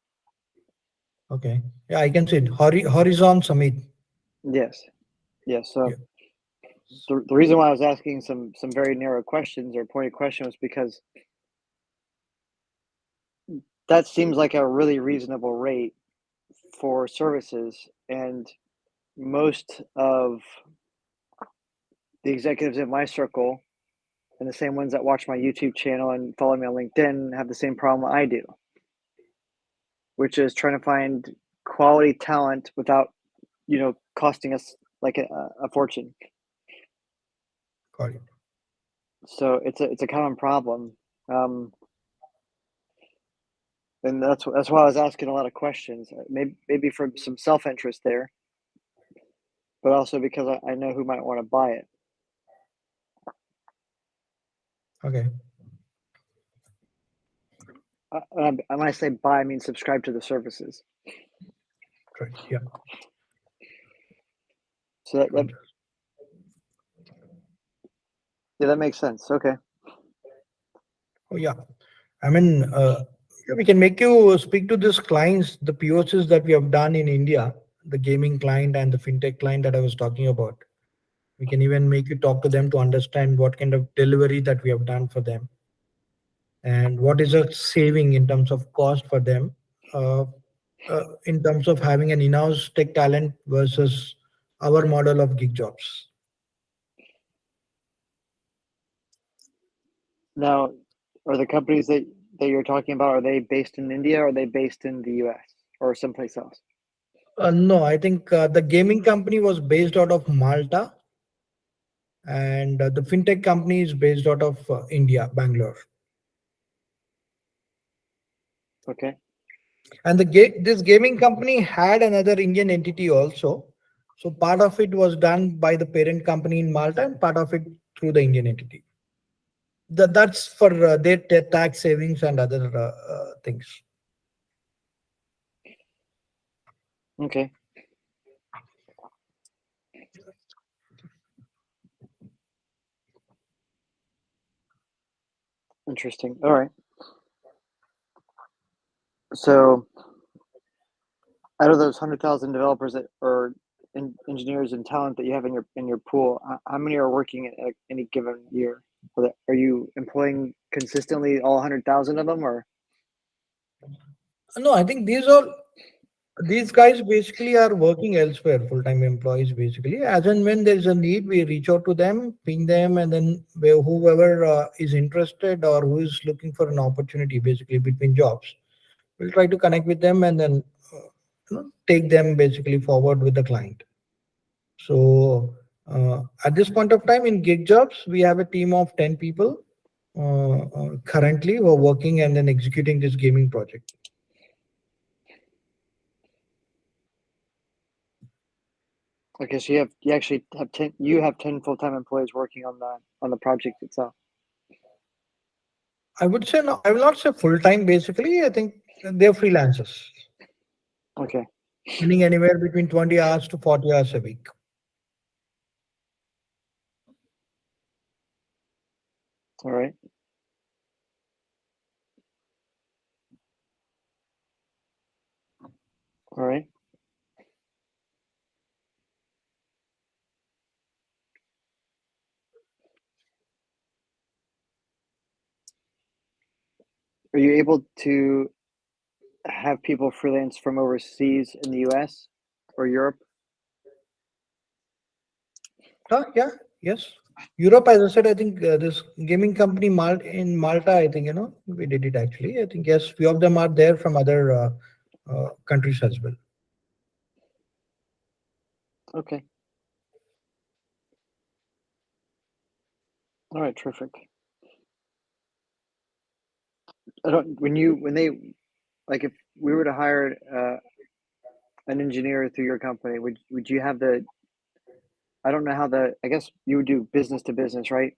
Okay. Yeah, I can see it. Horizon Summit. Yes. So the reason why I was asking some very narrow questions or pointed questions was because that seems like a really reasonable rate for services, and most of the executives in my circle and the same ones that watch my YouTube channel and follow me on LinkedIn have the same problem I do, which is trying to find quality talent without, costing us like a fortune. Got it. So it's a common problem, and that's why I was asking a lot of questions. Maybe from some self-interest there, but also because I know who might want to buy it. Okay. When I say buy, I mean subscribe to the services. Right. Yeah. So that makes sense. Okay. Oh yeah. I mean, we can make you speak to these clients, the POCs that we have done in India, the gaming client and the FinTech client that I was talking about. We can even make you talk to them to understand what kind of delivery that we have done for them and what is a saving in terms of cost for them, in terms of having an in-house tech talent versus our model of GigJobs. Now, are the companies that you're talking about, are they based in India or are they based in the US or someplace else? No, I think the gaming company was based out of Malta, and the FinTech company is based out of India, Bangalore. Okay. And this gaming company had another Indian entity also. So part of it was done by the parent company in Malta and part of it through the Indian entity. That's for their tax savings and other things. Okay. Interesting. All right. So out of those 100,000 developers that or engineers and talent that you have in your pool, how many are working at any given year? Are you employing consistently all 100,000 of them, or? No, I think these guys basically are working elsewhere, full-time employees basically. As and when there's a need, we reach out to them, ping them, and then whoever is interested or who is looking for an opportunity basically between jobs, we'll try to connect with them and then take them basically forward with the client. So at this point of time in GigJobs, we have a team of 10 people currently who are working and then executing this gaming project. Okay, so you actually have 10 full-time employees working on the project itself. I would say no, I will not say full-time basically. I think they're freelancers. Okay. Spending anywhere between 20 hours to 40 hours a week. All right. All right. Are you able to have people freelance from overseas in the US or Europe? Yeah, yes. Europe, as I said, I think this gaming company in Malta, I think, we did it actually. I think, yes, few of them are there from other countries as well. Okay. All right, terrific. When they, like, if we were to hire an engineer through your company, would you have I don't know how I guess you would do business to business, right?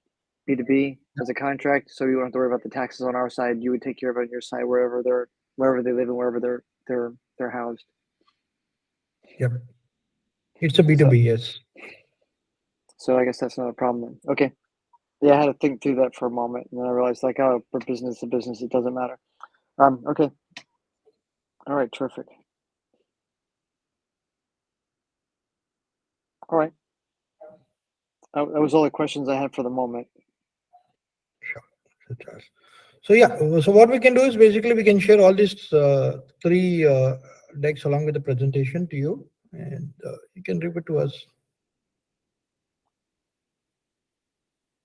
B2B as a contract, so you don't have to worry about the taxes on our side. You would take care of it on your side wherever they live and wherever they're housed. Yep. It's a B2B, yes. So I guess that's not a problem then. Okay. Yeah, I had to think through that for a moment, and then I realized, like, oh, for business to business, it doesn't matter. Okay. All right, terrific. All right. That was all the questions I had for the moment. Sure. So yeah, so what we can do is basically we can share all these three decks along with the presentation to you, and you can review it to us.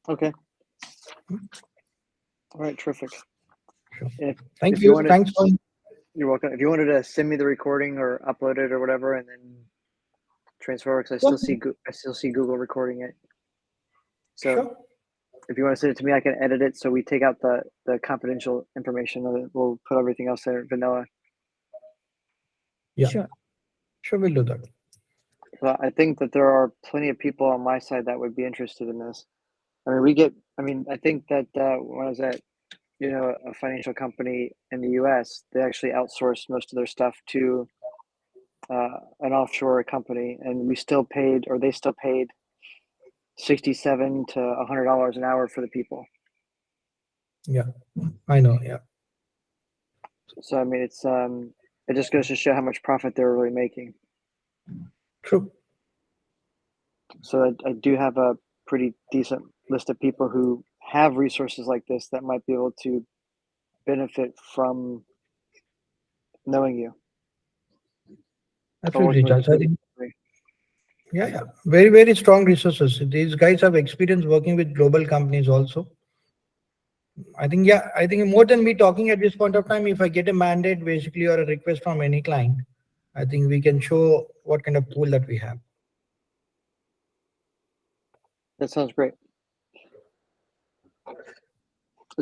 Okay. All right, terrific. Sure. Thank you. Thanks for. You're welcome. If you wanted to send me the recording or upload it or whatever, and then transfer, because I still see Google recording it. So sure. If you want to send it to me, I can edit it so we take out the confidential information, and we'll put everything else there vanilla. Yeah. Sure, we'll do that. But I think that there are plenty of people on my side that would be interested in this. I think that when I was at a financial company in the US, they actually outsourced most of their stuff to an offshore company, and they still paid $67 to $100 an hour for the people. Yeah, I know. Yeah. So it just goes to show how much profit they're really making. True. So I do have a pretty decent list of people who have resources like this that might be able to benefit from knowing you. Absolutely, Charles. I think Yeah. Very, very strong resources. These guys have experience working with global companies also. I think more than me talking at this point of time, if I get a mandate basically or a request from any client, I think we can show what kind of pool that we have. That sounds great.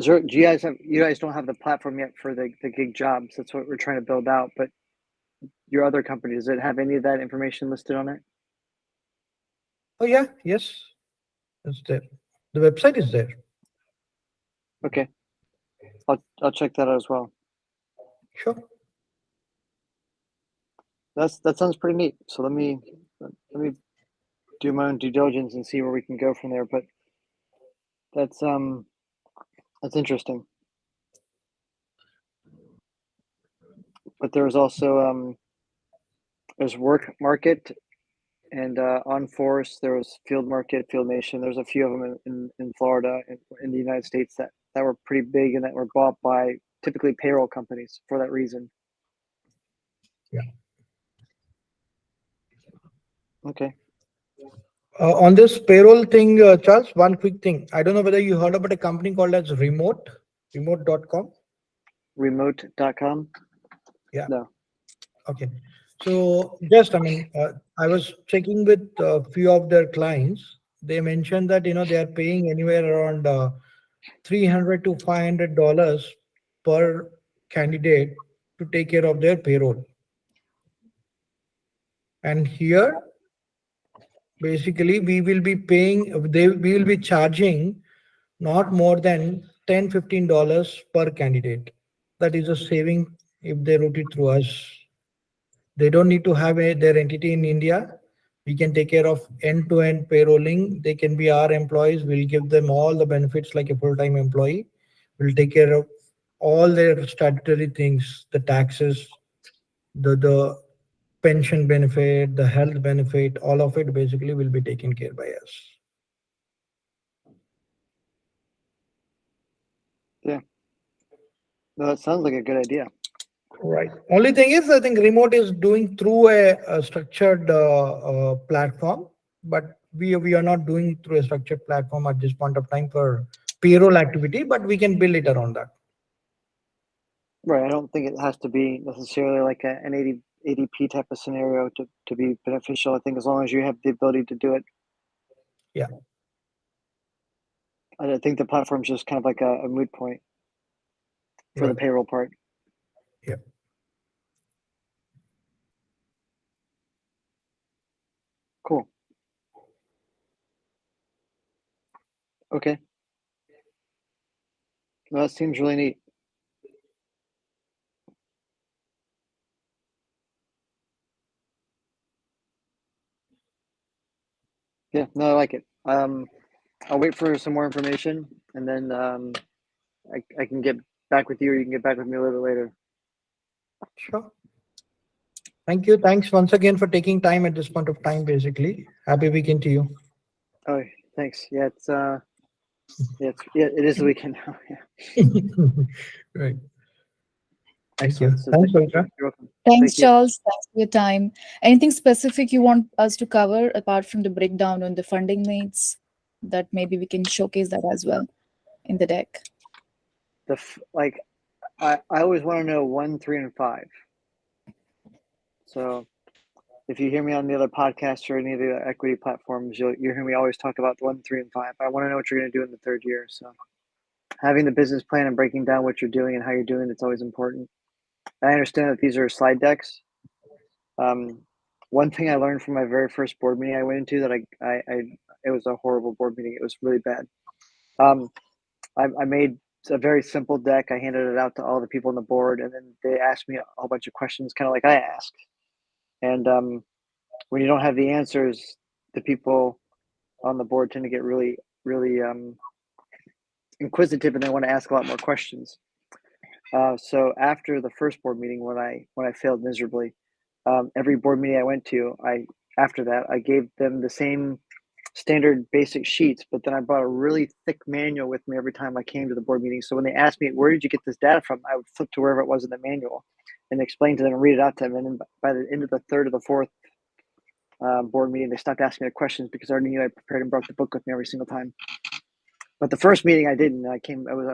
Do you guys don't have the platform yet for the GigJobs? That's what we're trying to build out. But your other company, does it have any of that information listed on it? Oh yeah, yes, it's there. The website is there. Okay, I'll check that out as well. Sure. That sounds pretty neat. So let me do my own due diligence and see where we can go from there. But that's interesting. But there's also there's work market and on force. There was field market, field nation. There's a few of them in Florida and in the United States that were pretty big and that were bought by typically payroll companies for that reason. Yeah. Okay. On this payroll thing, Charles, one quick thing. I don't know whether you heard about a company called as remote.com. Remote.com? Yeah. No. Okay. So just, I was checking with a few of their clients. They mentioned that, they are paying anywhere around $300 to $500 per candidate to take care of their payroll. And here, basically, we will be charging not more than $10-15 per candidate. That is a saving if they route it through us. They don't need to have their entity in India. We can take care of end-to-end payrolling. They can be our employees. We'll give them all the benefits like a full-time employee. We'll take care of all their statutory things, the taxes, the pension benefit, the health benefit, all of it basically will be taken care by us. Yeah. No, that sounds like a good idea. Right. Only thing is, I think remote is doing through a structured platform, but we are not doing through a structured platform at this point of time for payroll activity, but we can build it around that. Right. I don't think it has to be necessarily like an ADP type of scenario to be beneficial. I think as long as you have the ability to do it. Yeah. I think the platform's just kind of like a moot point for the payroll part. Yeah. Cool. Okay. Well, that seems really neat. Yeah, no, I like it. I'll wait for some more information and then I can get back with you or you can get back with me a little bit later. Sure. Thank you. Thanks once again for taking time at this point of time, basically. Happy weekend to you. Oh, thanks. Yeah, it is the weekend now. Yeah. Right. Thank you. Excellent. So Thanks, Ultra. you're welcome. Thanks, Thank you. Charles. Thanks for your time. Anything specific you want us to cover apart from the breakdown on the funding needs that maybe we can showcase that as well in the deck? I always want to know 1, 3, and 5. So if you hear me on the other podcasts or any of the equity platforms, you'll hear me always talk about 1, 3, and 5. I want to know what you're going to do in the third year. So having the business plan and breaking down what you're doing and how you're doing, it's always important. I understand that these are slide decks. One thing I learned from my very first board meeting I went into that it was a horrible board meeting. It was really bad. I made a very simple deck. I handed it out to all the people on the board, and then they asked me a whole bunch of questions, kind of like I asked. And when you don't have the answers, the people on the board tend to get really, really inquisitive, and they want to ask a lot more questions. So after the first board meeting, when I failed miserably, every board meeting I went to, after that I gave them the same standard basic sheets, but then I brought a really thick manual with me every time I came to the board meeting. So when they asked me, where did you get this data from? I would flip to wherever it was in the manual and explain to them and read it out to them. And then by the end of the third or the fourth board meeting, they stopped asking me questions because I already knew I prepared and brought the book with me every single time. But the first meeting I didn't. I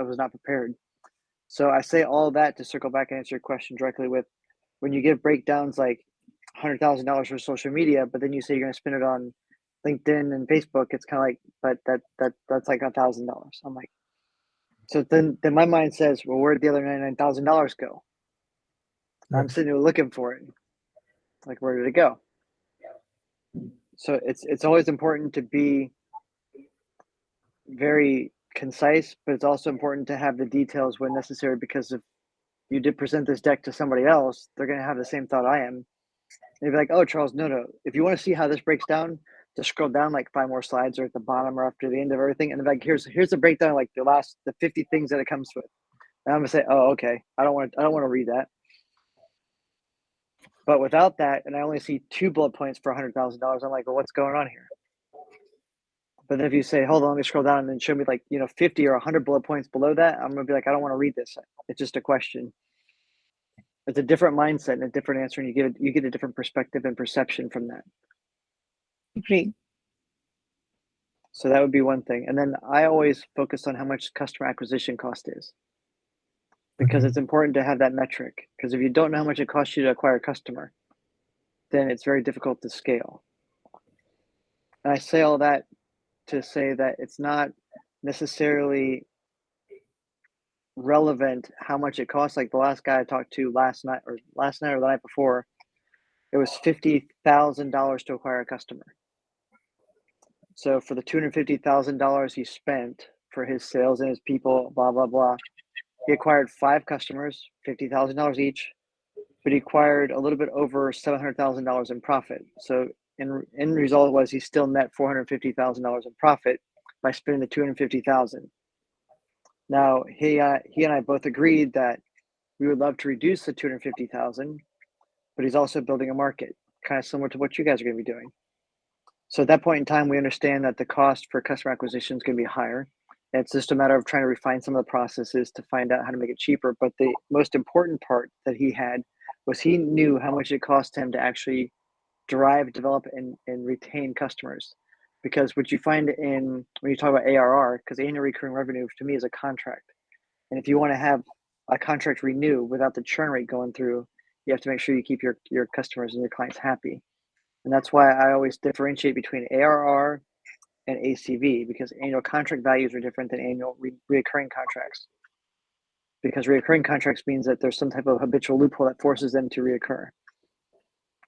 was not prepared. So I say all that to circle back and answer your question directly with, when you give breakdowns like $100,000 for social media, but then you say you're going to spend it on LinkedIn and Facebook, it's kind of like, but that's like $1,000. I'm like, so then my mind says, well, where'd the other $99,000 go? I'm sitting there looking for it. Like, where did it go? So it's always important to be very concise, but it's also important to have the details when necessary, because if you did present this deck to somebody else, they're going to have the same thought I am. They'd be like, oh, Charles, no. If you want to see how this breaks down, just scroll down like 5 more slides, or at the bottom or after the end of everything. And they're like, here's the breakdown, like the 50 things that it comes with. And I'm gonna say, oh, okay. I don't want to read that. But without that, and I only see 2 bullet points for $100,000, I'm like, well, what's going on here? But then if you say, hold on, let me scroll down and then show me like, 50 or 100 bullet points below that, I'm gonna be like, I don't want to read this. It's just a question. It's a different mindset and a different answer, and you get a different perspective and perception from that. Agree. So that would be one thing. And then I always focus on how much customer acquisition cost is, because it's important to have that metric. Because if you don't know how much it costs you to acquire a customer, then it's very difficult to scale. And I say all that to say that it's not necessarily relevant how much it costs. Like the last guy I talked to last night or the night before, it was $50,000 to acquire a customer. So for the $250,000 he spent for his sales and his people, blah, blah, blah, he acquired 5 customers, $50,000 each, but he acquired a little bit over $700,000 in profit. So in result was he still net $450,000 in profit by spending the $250,000. Now he and I both agreed that we would love to reduce the $250,000, but he's also building a market, kind of similar to what you guys are going to be doing. So at that point in time, we understand that the cost for customer acquisition is going to be higher. And it's just a matter of trying to refine some of the processes to find out how to make it cheaper. But the most important part that he had was he knew how much it cost him to actually drive, develop, and retain customers. Because what you find when you talk about ARR, because annual recurring revenue to me is a contract. And if you want to have a contract renew without the churn rate going through, you have to make sure you keep your customers and your clients happy. And that's why I always differentiate between ARR and ACV, because annual contract values are different than annual recurring contracts. Because recurring contracts means that there's some type of habitual loophole that forces them to reoccur,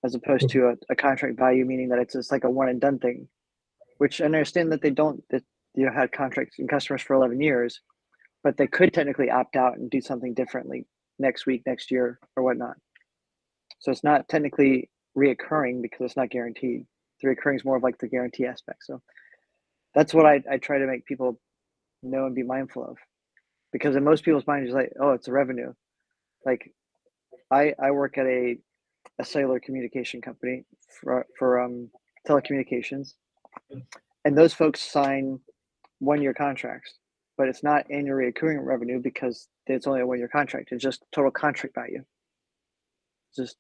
as opposed to a contract value, meaning that it's just like a one and done thing, which I understand that had contracts and customers for 11 years, but they could technically opt out and do something differently next week, next year, or whatnot. So it's not technically reoccurring because it's not guaranteed. The reoccurring is more of like the guarantee aspect. So that's what I try to make people know and be mindful of, because in most people's minds, it's like, oh, it's a revenue. Like I work at a cellular communication company for telecommunications, and those folks sign 1-year contracts, but it's not annual recurring revenue because it's only a 1-year contract. It's just total contract value. Just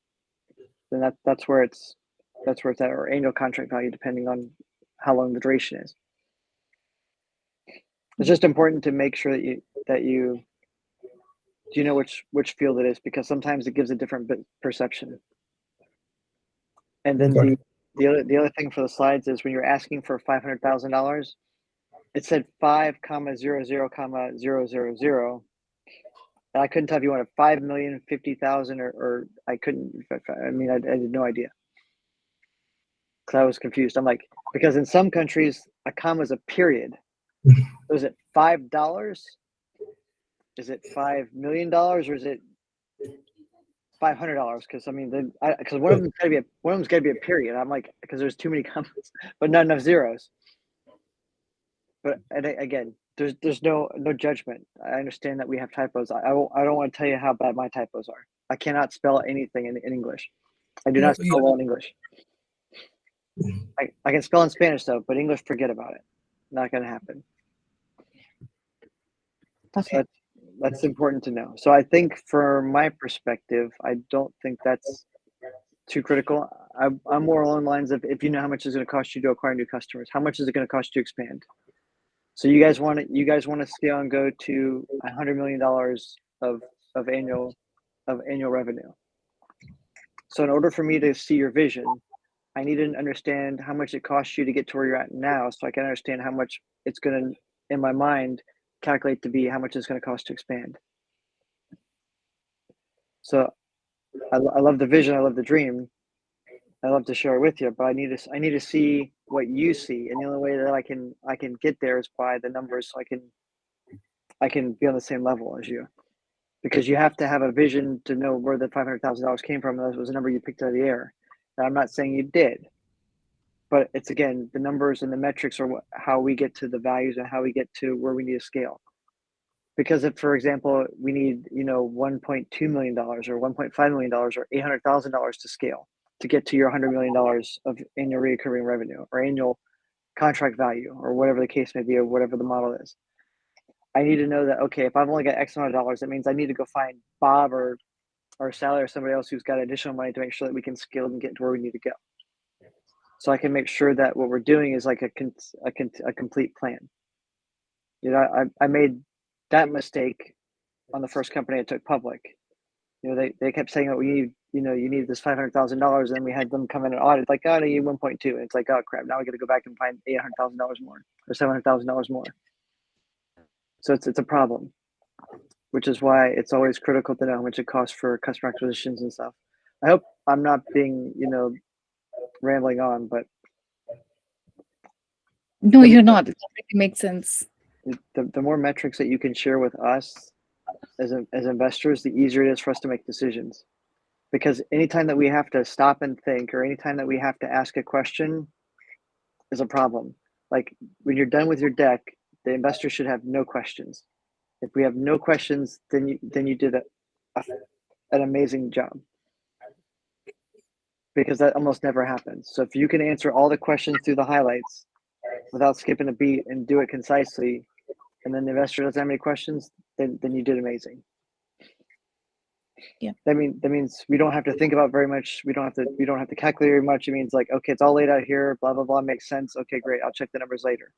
then that's where it's at, or annual contract value, depending on how long the duration is. It's just important to make sure that you know which field it is, because sometimes it gives a different perception. And then the other thing for the slides is when you're asking for $500,000, it said 5,00,000. And I couldn't tell if you wanted 5,050,000 or I couldn't. I mean, I had no idea, because I was confused. I'm like, because in some countries a comma is a period. So is it $5? Is it $5 million, or is it $500? Because I mean, because one of them's got to be a period. I'm like, because there's too many commas, but not enough zeros. But again, there's no judgment. I understand that we have typos. I don't want to tell you how bad my typos are. I cannot spell anything in English. I do not spell well in English. I can spell in Spanish though, but English, forget about it. Not going to happen. Okay. So that's important to know. So I think, from my perspective, I don't think that's too critical. I'm more along the lines of, if you know how much it's going to cost you to acquire new customers, how much is it going to cost you to expand? So you guys want to scale and go to $100 million of annual revenue. So in order for me to see your vision, I need to understand how much it costs you to get to where you're at now, so I can understand how much it's going to, in my mind, calculate to be how much it's going to cost to expand. So I love the vision, I love the dream, I love to share it with you, but I need to see what you see, and the only way that I can get there is by the numbers, so I can be on the same level as you, because you have to have a vision to know where the $500,000 came from. That was a number you picked out of the air. Now, I'm not saying you did, but it's, again, the numbers and the metrics are how we get to the values and how we get to where we need to scale. Because if, for example, we need, $1.2 million or $1.5 million or $800,000 to scale to get to your $100 million of annual recurring revenue or annual contract value, or whatever the case may be, or whatever the model is, I need to know that, okay, if I've only got X amount of dollars, that means I need to go find Bob or Sally or somebody else who's got additional money to make sure that we can scale and get to where we need to go. So I can make sure that what we're doing is like a complete plan. I made that mistake on the first company I took public. They kept saying that you need this $500,000, and we had them come in and audit, like, oh, no, you need 1.2, and it's like, oh crap, now we got to go back and find $800,000 more or $700,000 more. So it's a problem, which is why it's always critical to know how much it costs for customer acquisitions and stuff. I hope I'm not being, rambling on, but No, you're not. It completely makes sense. The more metrics that you can share with us as investors, the easier it is for us to make decisions. Because anytime that we have to stop and think, or anytime that we have to ask a question, is a problem. Like, when you're done with your deck, the investor should have no questions. If we have no questions, then you did an amazing job. Because that almost never happens. So if you can answer all the questions through the highlights without skipping a beat and do it concisely, and then the investor doesn't have any questions, then you did amazing. Yeah. That means we don't have to think about very much. We don't have to calculate very much. It means, like, okay, it's all laid out here, blah blah blah, makes sense. Okay, great. I'll check the numbers later.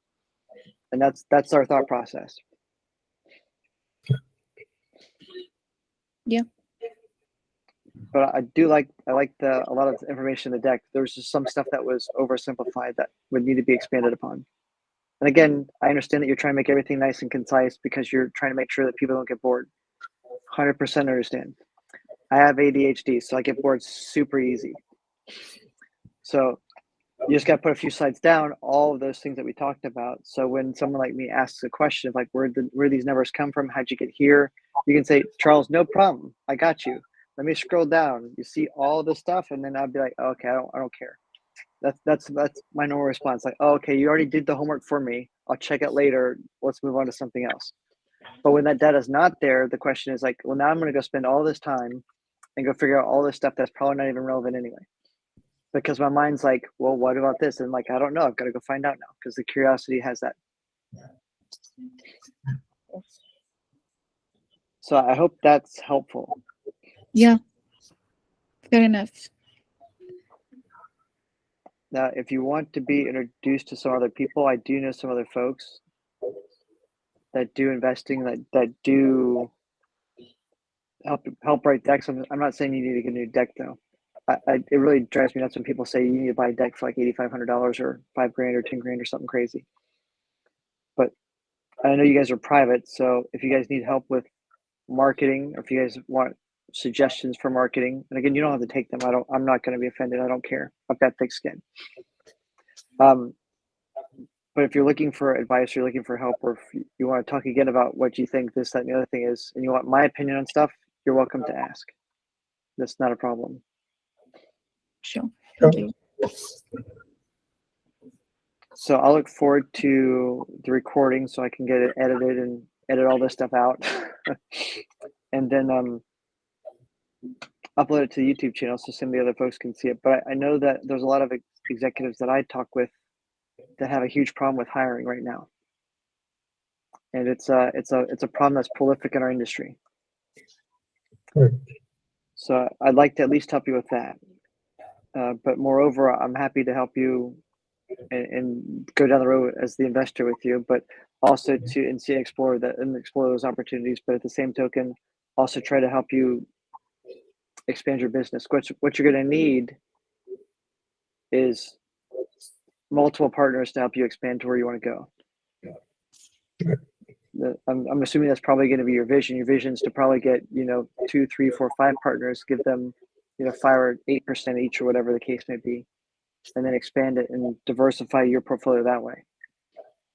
And that's our thought process. Yeah. But I like a lot of the information in the deck. There's just some stuff that was oversimplified that would need to be expanded upon. And again, I understand that you're trying to make everything nice and concise because you're trying to make sure that people don't get bored. 100% understand. I have ADHD, so I get bored super easy. So you just got to put a few slides down, all of those things that we talked about. So when someone like me asks a question like, where these numbers come from? How'd you get here? You can say, Charles, no problem. I got you. Let me scroll down. You see all the stuff, and then I'll be like, oh, okay, I don't care. That's my normal response. Like, oh, okay, you already did the homework for me. I'll check it later. Let's move on to something else. But when that data is not there, the question is like, well, now I'm going to go spend all this time and go figure out all this stuff that's probably not even relevant anyway. Because my mind's like, well, what about this? And like, I don't know. I've got to go find out now, because the curiosity has that. So I hope that's helpful. Yeah. Fair enough. Now, if you want to be introduced to some other people, I do know some other folks that do investing, that do help write decks. I'm not saying you need to get a new deck though. It really drives me nuts when people say you need to buy a deck for like $8,500 or $5,000 or $10,000 or something crazy. But I know you guys are private, so if you guys need help with marketing, or if you guys want suggestions for marketing, and again, you don't have to take them. I'm not going to be offended. I don't care. I've got thick skin. But if you're looking for advice, or you're looking for help, or if you want to talk again about what you think this, that, and the other thing is, and you want my opinion on stuff, you're welcome to ask. That's not a problem. Sure. Thank you. So I'll look forward to the recording so I can get it edited and edit all this stuff out. And then upload it to the YouTube channel so some of the other folks can see it. But I know that there's a lot of executives that I talk with that have a huge problem with hiring right now. And it's a problem that's prolific in our industry. Right. So I'd like to at least help you with that. But moreover, I'm happy to help you and go down the road as the investor with you, but also to explore those opportunities. But at the same token, also try to help you expand your business. What you're going to need is multiple partners to help you expand to where you want to go. I'm assuming that's probably going to be your vision. Your vision is to probably get 2, 3, 4, 5 partners, give them 5 or 8% each or whatever the case may be, and then expand it and diversify your portfolio that way.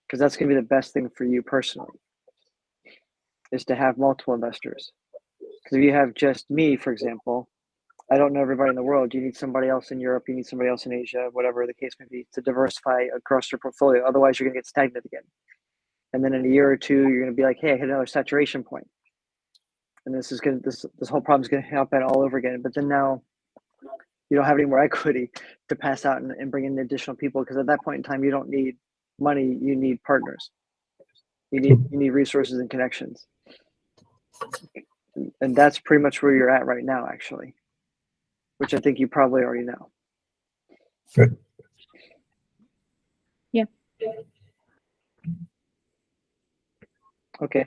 Because that's going to be the best thing for you personally, is to have multiple investors. Because if you have just me, for example, I don't know everybody in the world. You need somebody else in Europe. You need somebody else in Asia, whatever the case may be, to diversify across your portfolio. Otherwise, you're going to get stagnant again. And then in a year or two, you're going to be like, hey, I hit another saturation point. And this whole problem is going to happen all over again. But then now you don't have any more equity to pass out and bring in additional people, because at that point in time, you don't need money. You need partners. You need resources and connections. And that's pretty much where you're at right now, actually, which I think you probably already know. Good. Yeah. Okay.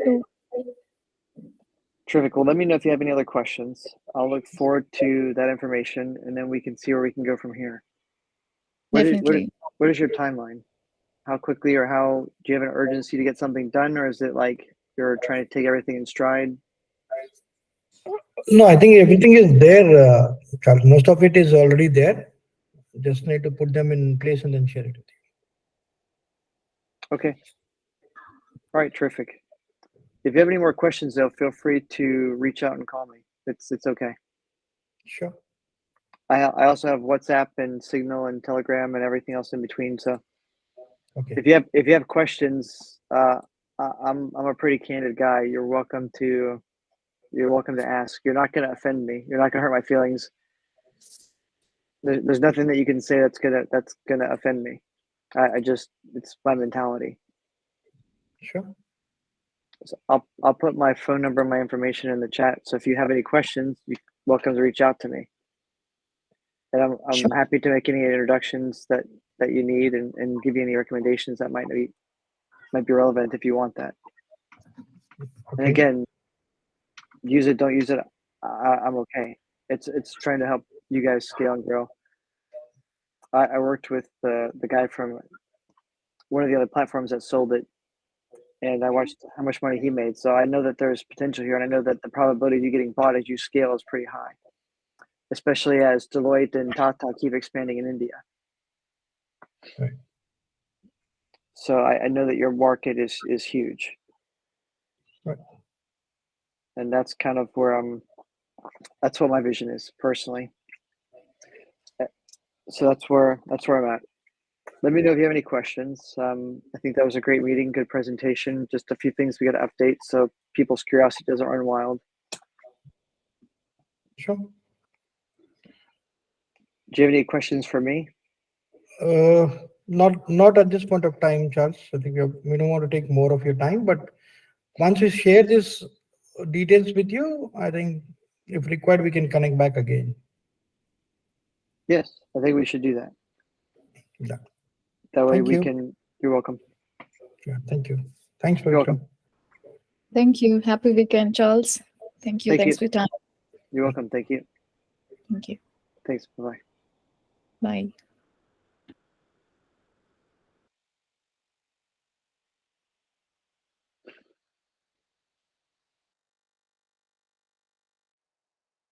Cool. Terrific. Well, let me know if you have any other questions. I'll look forward to that information, and then we can see where we can go from here. Definitely. What is your timeline? How quickly, or do you have an urgency to get something done, or is it like you're trying to take everything in stride? No, I think everything is there, Charles. Most of it is already there. Just need to put them in place and then share it with you. Okay. All right, terrific. If you have any more questions, though, feel free to reach out and call me. It's okay. Sure. I also have WhatsApp and Signal and Telegram and everything else in between. So Okay. if you have questions, I'm a pretty candid guy. You're welcome to ask. You're not going to offend me. You're not going to hurt my feelings. There's nothing that you can say that's gonna offend me. It's my mentality. Sure. So I'll put my phone number and my information in the chat. So if you have any questions, you're welcome to reach out to me. And I'm Sure. happy to make any introductions that you need and give you any recommendations that might be relevant if you want that. Okay. And again, use it, don't use it. I'm okay. It's trying to help you guys scale and grow. I worked with the guy from one of the other platforms that sold it, and I watched how much money he made. So I know that there's potential here, and I know that the probability of you getting bought as you scale is pretty high, especially as Deloitte and Tata keep expanding in India. Right. So I know that your market is huge. Right. And that's kind of where that's what my vision is personally. So that's where I'm at. Let me know if you have any questions. I think that was a great meeting, good presentation. Just a few things we got to update so people's curiosity doesn't run wild. Sure. Do you have any questions for me? Not at this point of time, Charles. I think we don't want to take more of your time, but once we share these details with you, I think if required, we can connect back again. Yes, I think we should do that. Yeah. That way Thank you. You're welcome. Yeah, thank you. Thanks for You're your time. welcome. Thank you. Happy weekend, Charles. Thank you. Thank Thanks you. for your time. You're welcome. Thank you. Thank you. Thanks. Bye-bye. Bye.